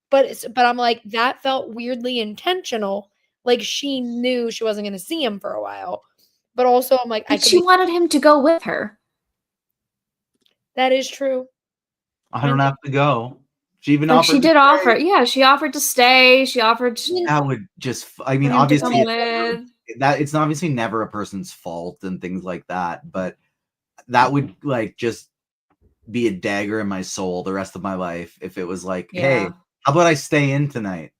But I'm like, that felt weirdly intentional. Like, she knew she wasn't going to see him for a while. But also, I'm like, she wanted him to go with her. That is true. I don't have to go. She even like, offered. She did offer. Yeah, she offered to stay. She offered. That would just. I mean, obviously, it's obviously never a person's fault and things like that. But that would like just be a dagger in my soul the rest of my life if it was like, hey, how about I stay in tonight?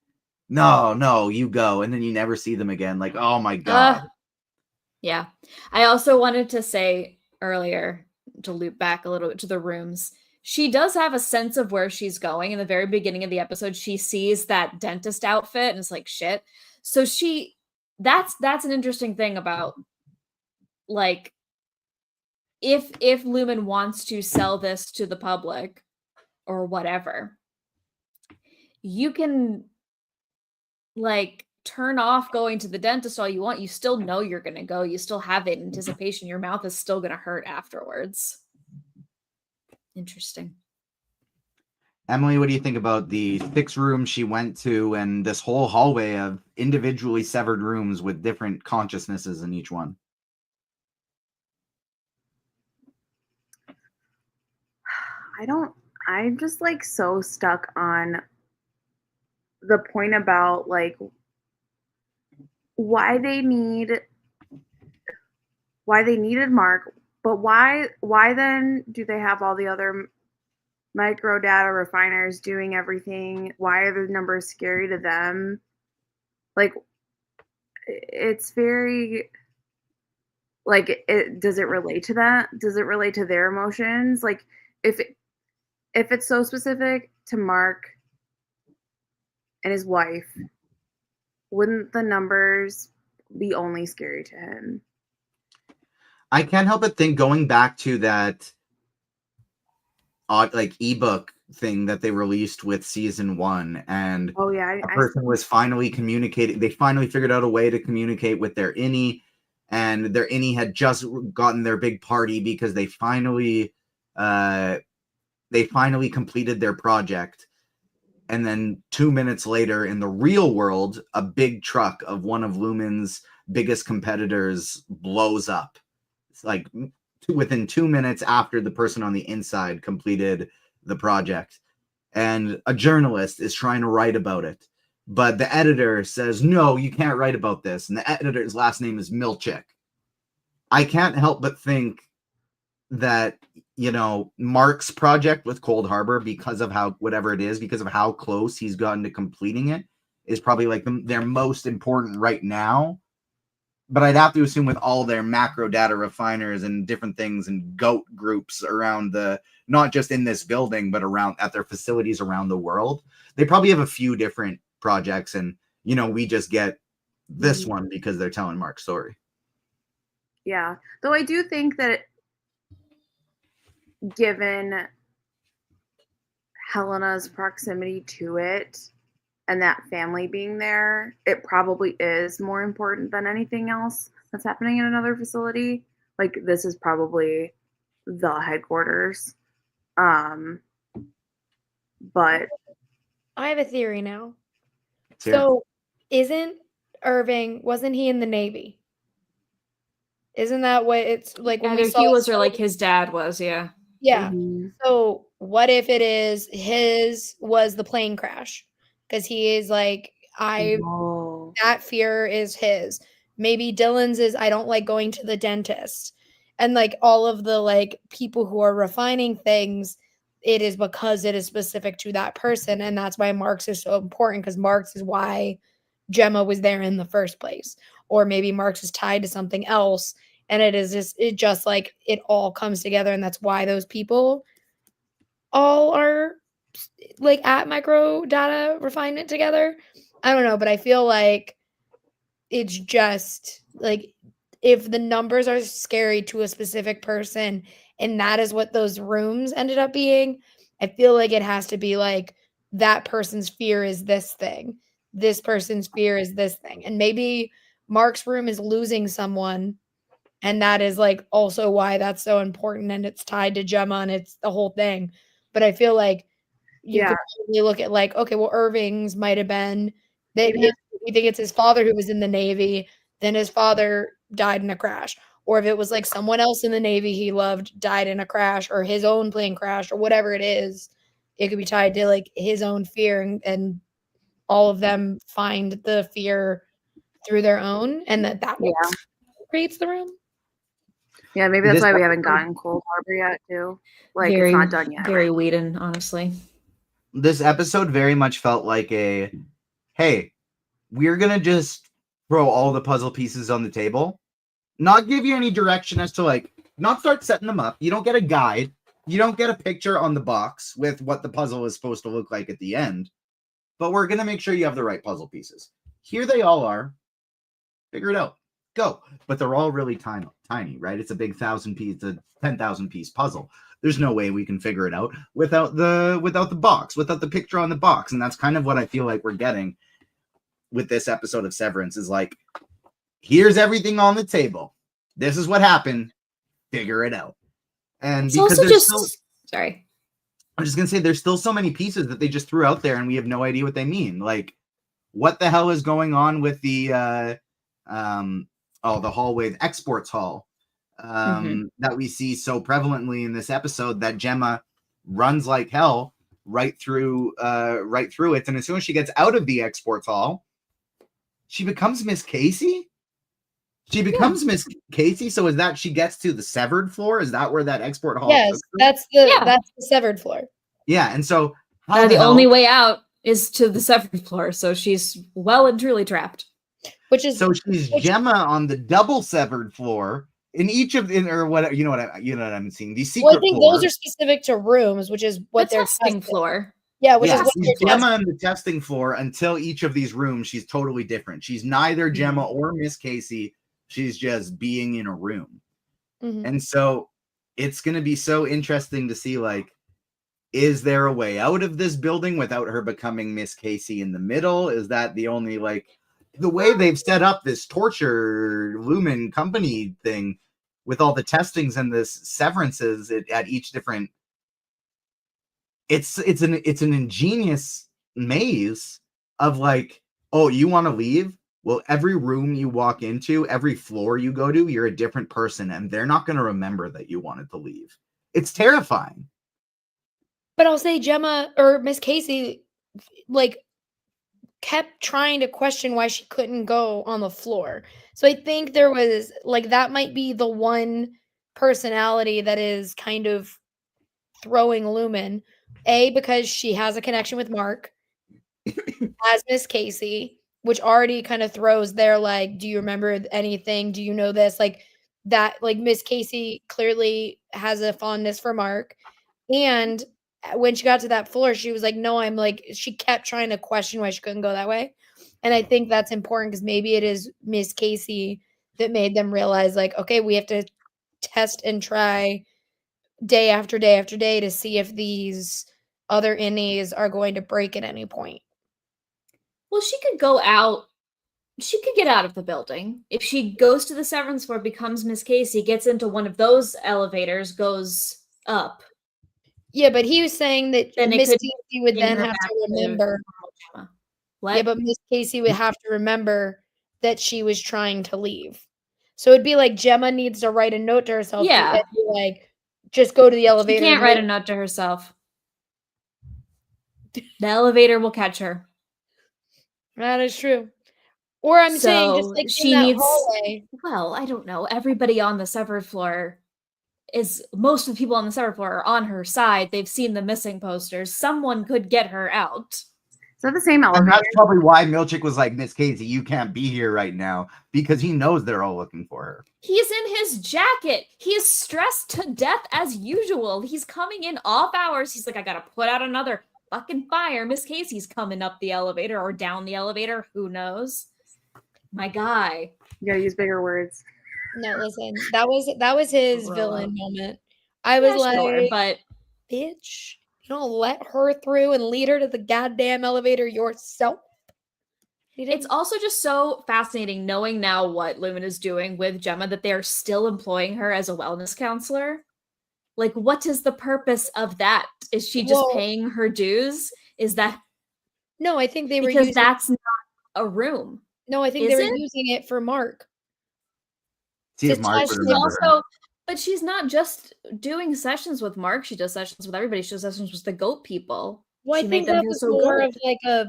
No, you go, and then you never see them again. Like, oh my god. Yeah. I also wanted to say earlier, to loop back a little bit to the rooms, she does have a sense of where she's going. In the very beginning of the episode, she sees that dentist outfit and it's like, shit. So that's an interesting thing about, like, if Lumon wants to sell this to the public or whatever, you can like turn off going to the dentist all you want. You still know you're going to go. You still have that anticipation. Your mouth is still going to hurt afterwards. Interesting. Emily, what do you think about the 6 rooms she went to and this whole hallway of individually severed rooms with different consciousnesses in each one? I'm just like so stuck on the point about like why they needed Mark, but why then do they have all the other micro data refiners doing everything? Why are the numbers scary to them? Like, it's very like, does it relate to that? Does it relate to their emotions? Like, if it's so specific to Mark and his wife, wouldn't the numbers be only scary to him? I can't help but think, going back to that odd ebook thing that they released with season 1, and a person was finally communicating. They finally figured out a way to communicate with their innie, and their innie had just gotten their big party because they finally completed their project. And then 2 minutes later, in the real world, a big truck of one of Lumon's biggest competitors blows up. It's like within 2 minutes after the person on the inside completed the project. And a journalist is trying to write about it. But the editor says, no, you can't write about this. And the editor's last name is Milchick. I can't help but think that, Mark's project with Cold Harbor, because of how, whatever it is, because of how close he's gotten to completing it, is probably like their most important right now. But I'd have to assume with all their macro data refiners and different things and GOAT groups around not just in this building, but around at their facilities around the world, they probably have a few different projects. And, we just get this one because they're telling Mark's story. Yeah. Though I do think that given Helena's proximity to it and that family being there, it probably is more important than anything else that's happening in another facility. Like, this is probably the headquarters. But I have a theory now. Sure. So wasn't he in the Navy? Isn't that what it's like? When either we saw he was or like his dad was, yeah. Yeah. Mm-hmm. So what if it is his was the plane crash? Because he is like, that fear is his. Maybe Dylan's is, I don't like going to the dentist. And like all of the like people who are refining things, it is because it is specific to that person. And that's why Mark's is so important, because Mark's is why Gemma was there in the first place. Or maybe Mark's is tied to something else. And it just like it all comes together. And that's why those people all are like at micro data refinement together. I don't know, but I feel like it's just like if the numbers are scary to a specific person and that is what those rooms ended up being, I feel like it has to be like that person's fear is this thing. This person's fear is this thing. And maybe Mark's room is losing someone. And that is like also why that's so important. And it's tied to Gemma and it's the whole thing. But I feel like you could probably look at like, okay, well, Irving's might have been that if we think it's his father who was in the Navy, then his father died in a crash. Or if it was like someone else in the Navy he loved died in a crash, or his own plane crash, or whatever it is, it could be tied to like his own fear, and all of them find the fear through their own, and that creates the room. Yeah, maybe that's why we haven't gotten Cold Harbor yet, too. Like, it's not done yet. Very Whedon, honestly. This episode very much felt like hey, we're going to just throw all the puzzle pieces on the table, not give you any direction as to like, not start setting them up. You don't get a guide. You don't get a picture on the box with what the puzzle is supposed to look like at the end. But we're going to make sure you have the right puzzle pieces. Here they all are. Figure it out. Go. But they're all really tiny, right? It's a big 10,000 piece puzzle. There's no way we can figure it out without the box, without the picture on the box. And that's kind of what I feel like we're getting with this episode of Severance, is like, here's everything on the table. This is what happened. Figure it out. And It's because also sorry. I'm just going to say there's still so many pieces that they just threw out there and we have no idea what they mean. Like, what the hell is going on with the hallway, the exports hall, that we see so prevalently in this episode, that Gemma runs like hell right through it. And as soon as she gets out of the exports hall, she becomes Miss Casey. Miss Casey. So is that she gets to the severed floor? Is that where that export hall? Yes, that's the severed floor. Yeah, and so the only way out is to the severed floor. So she's well and truly trapped. So she's Gemma on the double severed floor, in each of or what you know what I'm seeing. These secret Well, I think floors, those are specific to rooms, which is what The they're testing testing. floor. Yeah, which is yeah, what she's they're Gemma testing. on the testing floor until each of these rooms. She's totally different. She's neither Gemma or Miss Casey. She's just being in a room. Mhm. And so it's going to be so interesting to see, like, is there a way out of this building without her becoming Miss Casey in the middle? Is that the only, like, the way they've set up this torture Lumen company thing with all the testings and this severances at each different, it's an ingenious maze of, like, oh, you want to leave? Well, every room you walk into, every floor you go to, you're a different person, and they're not going to remember that you wanted to leave. It's terrifying. But I'll say Gemma or Miss Casey, like, kept trying to question why she couldn't go on the floor. So I think there was, like, that might be the one personality that is kind of throwing Lumen. A, because she has a connection with Mark as Miss Casey, which already kind of throws their, like, do you remember anything? Do you know this? Like that, like Miss Casey clearly has a fondness for Mark. And when she got to that floor, she was like, no, I'm like, she kept trying to question why she couldn't go that way. And I think that's important because maybe it is Miss Casey that made them realize, like, okay, we have to test and try day after day after day to see if these other innies are going to break at any point. Well, she could go out. She could get out of the building. If she goes to the Severance floor, becomes Miss Casey, gets into one of those elevators, goes up. Yeah, but he was saying that Then it Miss could Casey would bring then her have back to to remember. Gemma. What? Yeah, but Miss Casey would have to remember that she was trying to leave. So it'd be like Gemma needs to write a note to herself Yeah. and be like, just go to the She elevator. can't and write leave. a note to herself. The elevator will catch her. That is true. Or I'm saying just So like in she that needs. hallway. Well, I don't know. Everybody on the severed floor most of the people on the severed floor are on her side. They've seen the missing posters. Someone could get her out. Is that the same And elevator? that's probably why Milchick was like, Miss Casey, you can't be here right now, because he knows they're all looking for her. He's in his jacket. He is stressed to death as usual. He's coming in off hours. He's like, I gotta put out another fucking fire. Miss Casey's coming up the elevator or down the elevator. Who knows? My guy. You gotta use bigger words. No, listen, that was his Grow villain up. moment. I was like, sure, but bitch, you don't let her through and lead her to the goddamn elevator yourself. it's also just so fascinating knowing now what Lumen is doing with Gemma, that they're still employing her as a wellness counselor. Like, what is the purpose of that? Is she just paying her dues? Is that... No, I think they were because using... that's not a room. No, I think they were using it for Mark. See if Mark would remember her. But she's not just doing sessions with Mark. She does sessions with everybody. She does sessions with the goat people. Well, she I think made them that feel was so more good. of like a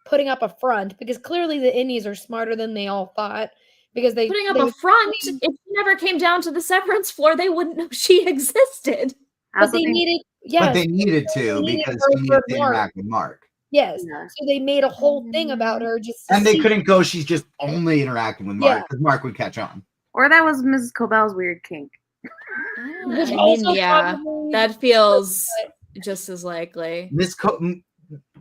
putting up a front, because clearly the innies are smarter than they all thought. Because they putting up a front. If she never came down to the Severance floor, they wouldn't know she existed. But they needed, but they needed to, because she needed to interact with Mark. Yes, so they made a whole thing about her just. And they couldn't go, she's just only interacting with Mark, because Mark would catch on. Or that was Mrs. Cobel's weird kink. That feels just as likely.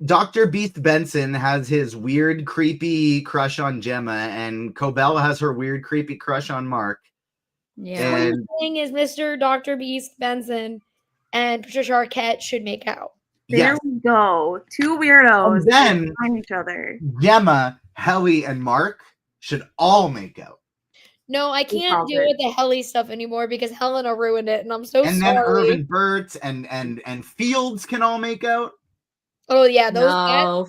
Dr. Beast Benson has his weird, creepy crush on Gemma, and Cobel has her weird, creepy crush on Mark. Yeah. What you're saying is Mr. Dr. Beast Benson and Patricia Arquette should make out. There we go. Two weirdos. And then find each other. Gemma, Helly, and Mark should all make out. No, I can't deal with the Helly stuff anymore because Helena ruined it, and I'm so sorry. And then Irvin Burt and Fields can all make out. Oh yeah,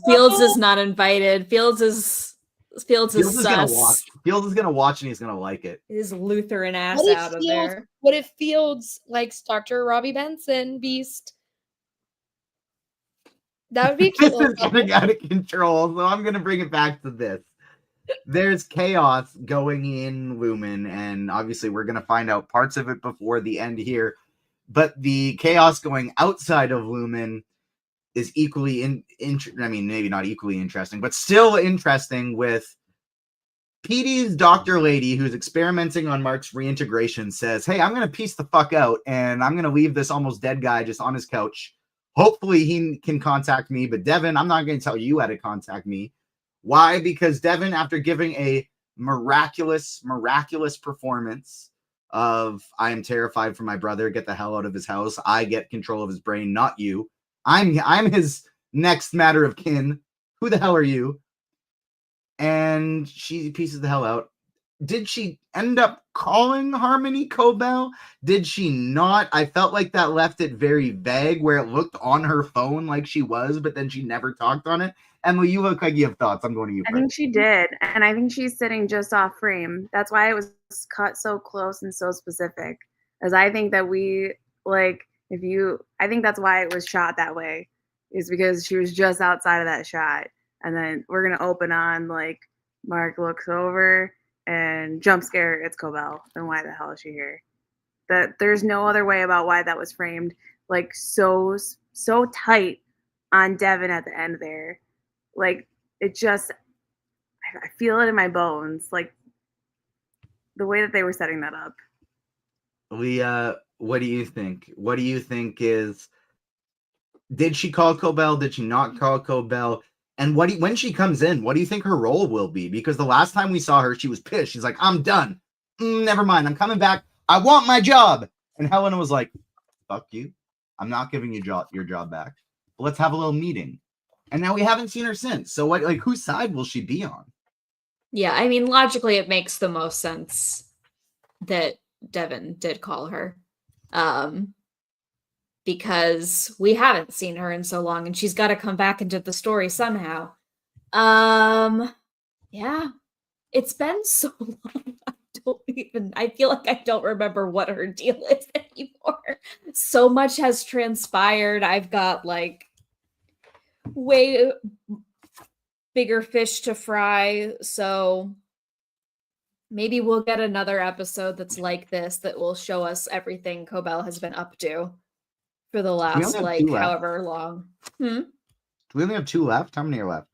Fields is not invited. Fields is sus. Fields is gonna watch and he's gonna like it. His Lutheran ass out of there. What if Fields likes Dr. Robbie Benson, Beast? That would be cute. This is getting out of control, so I'm gonna bring it back to this. There's chaos going in Lumen, and obviously we're gonna find out parts of it before the end here. But the chaos going outside of Lumen is equally I mean, maybe not equally interesting, but still interesting, with Petey's doctor lady who's experimenting on Mark's reintegration says, hey, I'm going to piece the fuck out and I'm going to leave this almost dead guy just on his couch. Hopefully he can contact me, but Devin, I'm not going to tell you how to contact me. Why? Because Devin, after giving a miraculous performance of I am terrified for my brother, get the hell out of his house, I get control of his brain, not you. I'm his next matter of kin. Who the hell are you? And she pieces the hell out. Did she end up calling Harmony Cobel? Did she not? I felt like that left it very vague, where it looked on her phone like she was, but then she never talked on it. Emily, you look like you have thoughts. I'm going to you first. I think she did, and I think she's sitting just off frame. That's why it was cut so close and so specific. As I think that I think that's why it was shot that way, is because she was just outside of that shot. And then we're going to open on, like, Mark looks over and jump scare, it's Cobel. Then why the hell is she here? That there's no other way about why that was framed, like, so tight on Devin at the end there. Like, it just, I feel it in my bones, like, the way that they were setting that up. Leah, what do you think? What do you think is, did she call Cobel? Did she not call Cobel? And when she comes in, what do you think her role will be? Because the last time we saw her, she was pissed. She's like, I'm done. Never mind. I'm coming back. I want my job. And Helena was like, fuck you. I'm not giving you your job back. Let's have a little meeting. And now we haven't seen her since. So what? Like, whose side will she be on? Yeah, I mean, logically, it makes the most sense that Devin did call her. Because we haven't seen her in so long and she's got to come back into the story somehow. Yeah, it's been so long. I feel like I don't remember what her deal is anymore. So much has transpired. I've got like way bigger fish to fry. So maybe we'll get another episode that's like this that will show us everything Cobel has been up to for the last, like, however long. Do we only have 2 left? How many are left?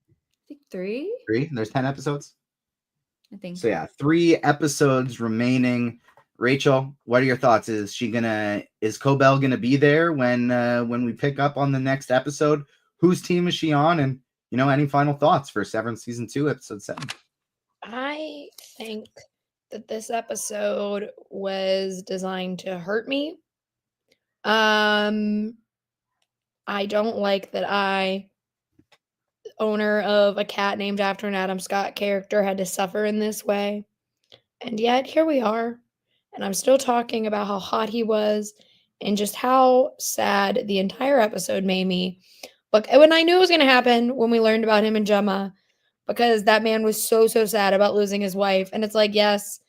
I think 3. 3? There's 10 episodes? I think so. Yeah, 3 episodes remaining. Rachel, what are your thoughts? Is Cobel gonna be there when we pick up on the next episode? Whose team is she on? And any final thoughts for Severance season 2, episode 7? I think that this episode was designed to hurt me. I don't like that owner of a cat named after an Adam Scott character, had to suffer in this way. And yet here we are. And I'm still talking about how hot he was and just how sad the entire episode made me. But when I knew it was going to happen, when we learned about him and Gemma, because that man was so sad about losing his wife. And it's like, yes,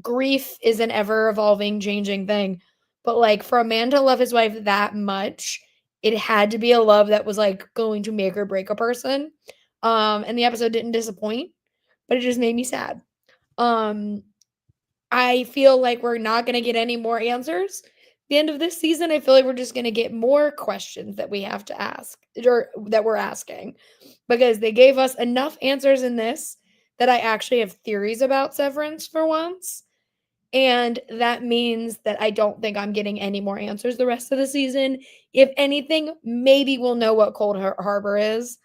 grief is an ever evolving, changing thing. But like, for a man to love his wife that much, it had to be a love that was like going to make or break a person. And the episode didn't disappoint, but it just made me sad. I feel like we're not going to get any more answers at the end of this season. I feel like we're just going to get more questions that we have to ask, or that we're asking, because they gave us enough answers in this that I actually have theories about Severance for once. And that means that I don't think I'm getting any more answers the rest of the season. If anything, maybe we'll know what Cold Harbor is,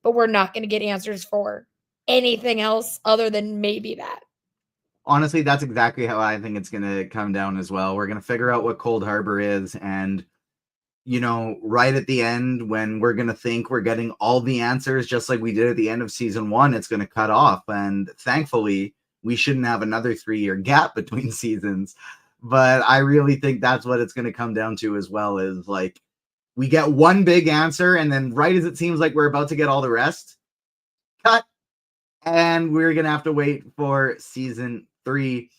but we're not going to get answers for anything else other than maybe that. Honestly, that's exactly how I think it's going to come down as well. We're going to figure out what Cold Harbor is, and right at the end, when we're going to think we're getting all the answers, just like we did at the end of season 1, it's going to cut off. And thankfully, we shouldn't have another 3-year gap between seasons. But I really think that's what it's going to come down to as well, is like, we get one big answer, and then right as it seems like we're about to get all the rest, cut. And we're going to have to wait for season 3.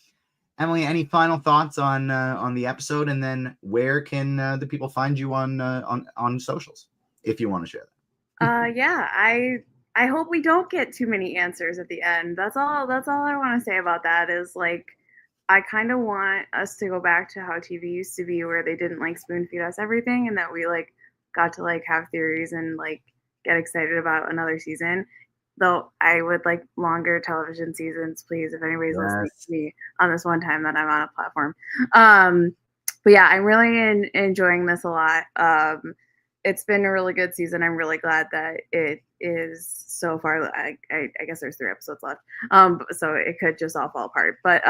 Emily, any final thoughts on the episode, and then where can the people find you on socials, if you want to share that? Yeah, I hope we don't get too many answers at the end. That's all I want to say about that, is like, I kind of want us to go back to how TV used to be, where they didn't like spoon feed us everything, and that we like got to like have theories and like get excited about another season. though I would like longer television seasons, please. If anybody's listening to me on this one time that I'm on a platform. But yeah, I'm really enjoying this a lot. It's been a really good season. I'm really glad that it is so far. I guess there's 3 episodes left, so it could just all fall apart. But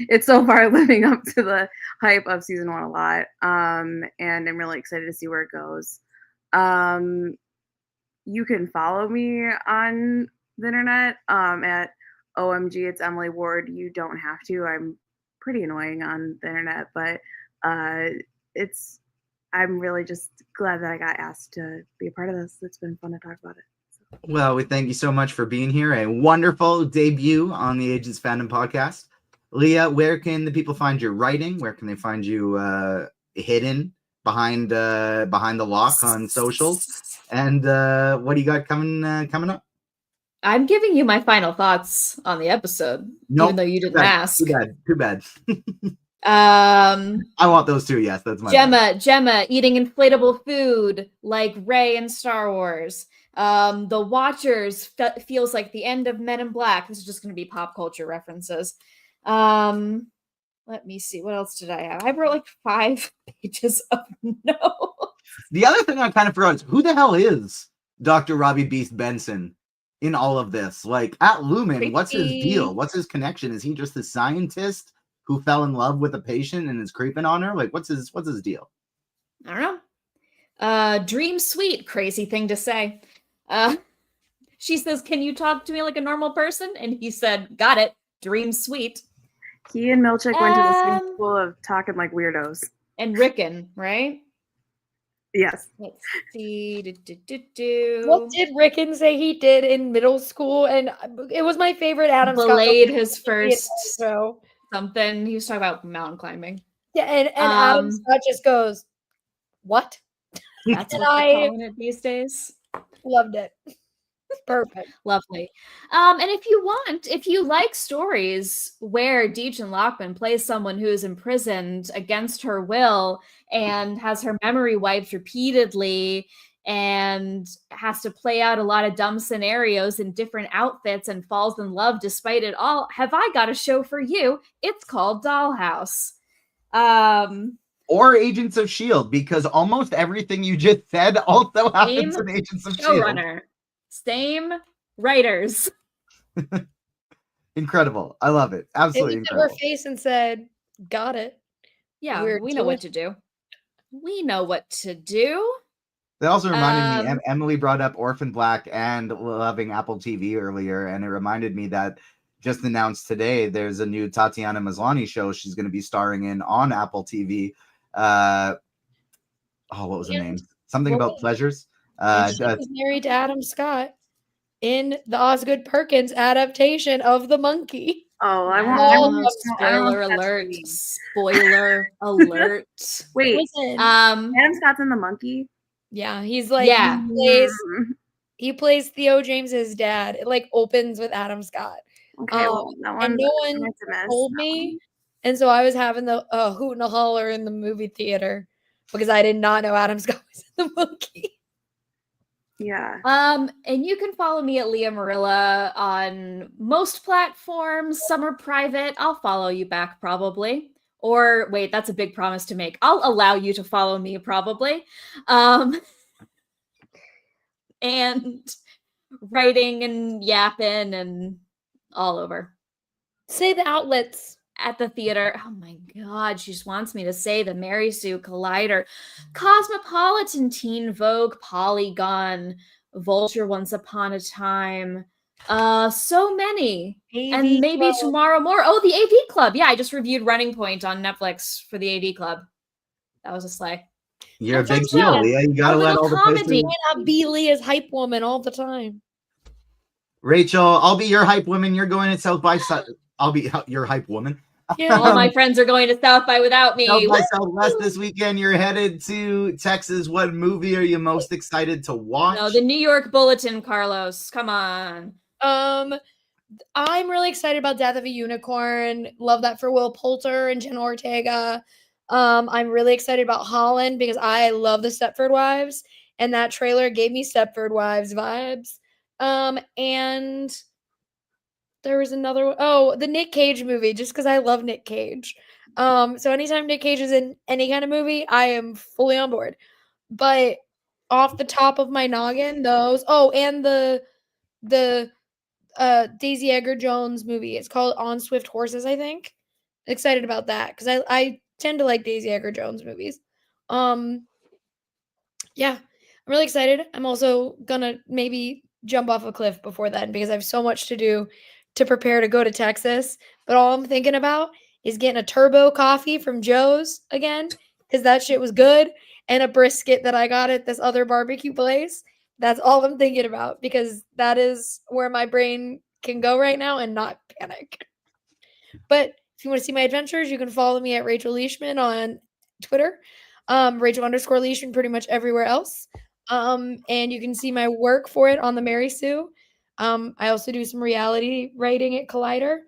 it's so far living up to the hype of season 1 a lot, and I'm really excited to see where it goes. You can follow me on the internet at OMG. It's Emily Ward. You don't have to. I'm pretty annoying on the internet, but I'm really just glad that I got asked to be a part of this. It's been fun to talk about it. Well, we thank you so much for being here. A wonderful debut on the Agents Fandom podcast. Leah, where can the people find your writing? Where can they find you hidden behind the lock on socials? And what do you got coming up? I'm giving you my final thoughts on the episode, even though you didn't ask. Too bad. I want those too. Yes, that's my Gemma eating inflatable food like Rey in Star Wars. The Watchers feels like the end of Men in Black. This is just going to be pop culture references. Let me see. What else did I have? I wrote like 5 pages of notes. The other thing I kind of forgot is who the hell is Dr. Robbie Beast Benson in all of this? Like at Lumon, what's his deal? What's his connection? Is he just a scientist who fell in love with a patient and is creeping on her? Like what's his deal? I don't know. Dream sweet, crazy thing to say. She says, "Can you talk to me like a normal person?" And he said, "Got it. Dream sweet." He and Milchick went to the same school of talking like weirdos. And Rickon, right? Yes. Let's see. What did Rickon say he did in middle school? And it was my favorite Adam Scott. Belayed his first something. He was talking about mountain climbing. Yeah, and Adam Scott just goes, "What?" That's what they're calling it these days. Loved it. Perfect. Lovely. And if you like stories where Dejan Lockman plays someone who is imprisoned against her will and has her memory wiped repeatedly and has to play out a lot of dumb scenarios in different outfits and falls in love despite it all, have I got a show for you. It's called Dollhouse. Or Agents of S.H.I.E.L.D., because almost everything you just said also happens in Agents of S.H.I.E.L.D. Showrunner. Same writers. Incredible. I love it. Absolutely incredible. Her face and said, "Got it." Yeah, we know what to do. We know what to do. That also reminded me, Emily brought up Orphan Black and loving Apple TV earlier, and it reminded me that just announced today there's a new Tatiana Maslany show she's going to be starring in on Apple TV. What was her name? Something about pleasures. She was married to Adam Scott in the Osgood Perkins adaptation of The Monkey. Oh, I want spoiler alert. Spoiler alert. Wait, Adam Scott's in The Monkey? Yeah, he's like he plays Theo James's dad. It like opens with Adam Scott. Okay, that one, and no one told me. And so I was having the hoot and a holler in the movie theater because I did not know Adam Scott was in The Monkey. Yeah. And you can follow me at Leah Marilla on most platforms. Some are private. I'll follow you back probably. Or wait, that's a big promise to make. I'll allow you to follow me probably. And writing and yapping and all over. Say the outlets. At the theater. Oh my God, she just wants me to say the Mary Sue Collider, Cosmopolitan, Teen Vogue, Polygon, Vulture, Once Upon a Time. So many. AV and maybe Club. Tomorrow more. Oh, the AV Club. Yeah, I just reviewed Running Point on Netflix for the AV Club. That was a sleigh. You're a big deal, Leah. You gotta let all the places. You cannot be Leah's hype woman all the time. Rachel, I'll be your hype woman. You're going to South by South. I'll be your hype woman. Yeah. All my friends are going to South by without me. South by Southwest this weekend. You're headed to Texas. What movie are you most excited to watch? No, the New York Bulletin, Carlos. Come on. I'm really excited about Death of a Unicorn. Love that for Will Poulter and Jenna Ortega. I'm really excited about Holland because I love the Stepford Wives, and that trailer gave me Stepford Wives vibes. And there was another one. Oh, the Nick Cage movie, just because I love Nick Cage. So anytime Nick Cage is in any kind of movie, I am fully on board. But off the top of my noggin, those. Oh, and the Daisy Edgar Jones movie. It's called On Swift Horses, I think. Excited about that because I tend to like Daisy Edgar Jones movies. Yeah, I'm really excited. I'm also gonna maybe jump off a cliff before then because I have so much to do to prepare to go to Texas. But all I'm thinking about is getting a turbo coffee from Joe's again because that shit was good, and a brisket that I got at this other barbecue place. That's all I'm thinking about because that is where my brain can go right now and not panic. But if you want to see my adventures, you can follow me at Rachel Leishman on Twitter, Rachel _Leishman pretty much everywhere else. And you can see my work for it on the Mary Sue. I also do some reality writing at Collider.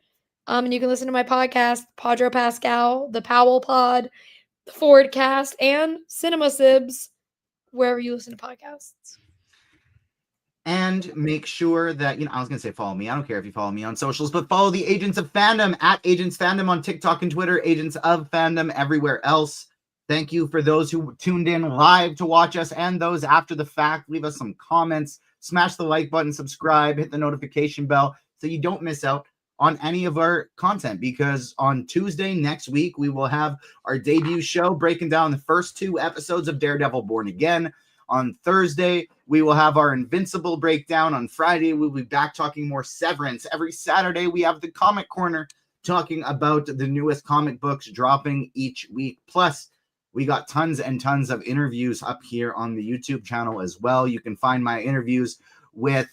And you can listen to my podcast, Padre Pascal, the Powell Pod, the Ford Cast, and Cinema Sibs, wherever you listen to podcasts. And make sure that, I was going to say follow me. I don't care if you follow me on socials, but follow the Agents of Fandom at Agents Fandom on TikTok and Twitter, Agents of Fandom everywhere else. Thank you for those who tuned in live to watch us and those after the fact. Leave us some comments, smash the like button, subscribe, hit the notification bell so you don't miss out on any of our content, because on Tuesday next week, we will have our debut show breaking down the first 2 episodes of Daredevil Born Again. On Thursday, we will have our Invincible breakdown. On Friday, we'll be back talking more Severance. Every Saturday, we have the Comic Corner talking about the newest comic books dropping each week. Plus, we got tons and tons of interviews up here on the YouTube channel as well. You can find my interviews with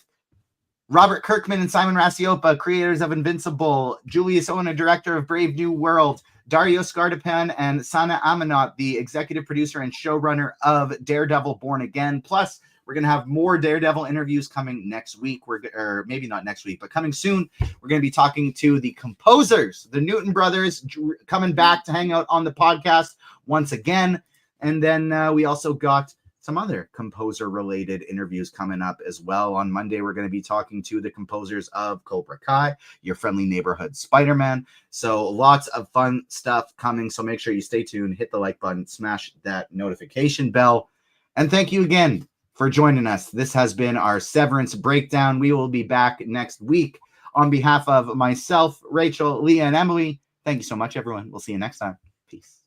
Robert Kirkman and Simon Rasiopa, creators of Invincible, Julius Ona, director of Brave New World, Dario Scardipan and Sana Amanat, the executive producer and showrunner of Daredevil Born Again. Plus, we're going to have more Daredevil interviews coming next week. Or maybe not next week, but coming soon. We're going to be talking to the composers, the Newton brothers, coming back to hang out on the podcast once again. And then we also got some other composer-related interviews coming up as well. On Monday, we're going to be talking to the composers of Cobra Kai, Your Friendly Neighborhood Spider-Man. So lots of fun stuff coming. So make sure you stay tuned, hit the like button, smash that notification bell. And thank you again for joining us. This has been our Severance breakdown. We will be back next week. On behalf of myself, Rachel, Leah, and Emily, thank you so much, everyone. We'll see you next time. Peace.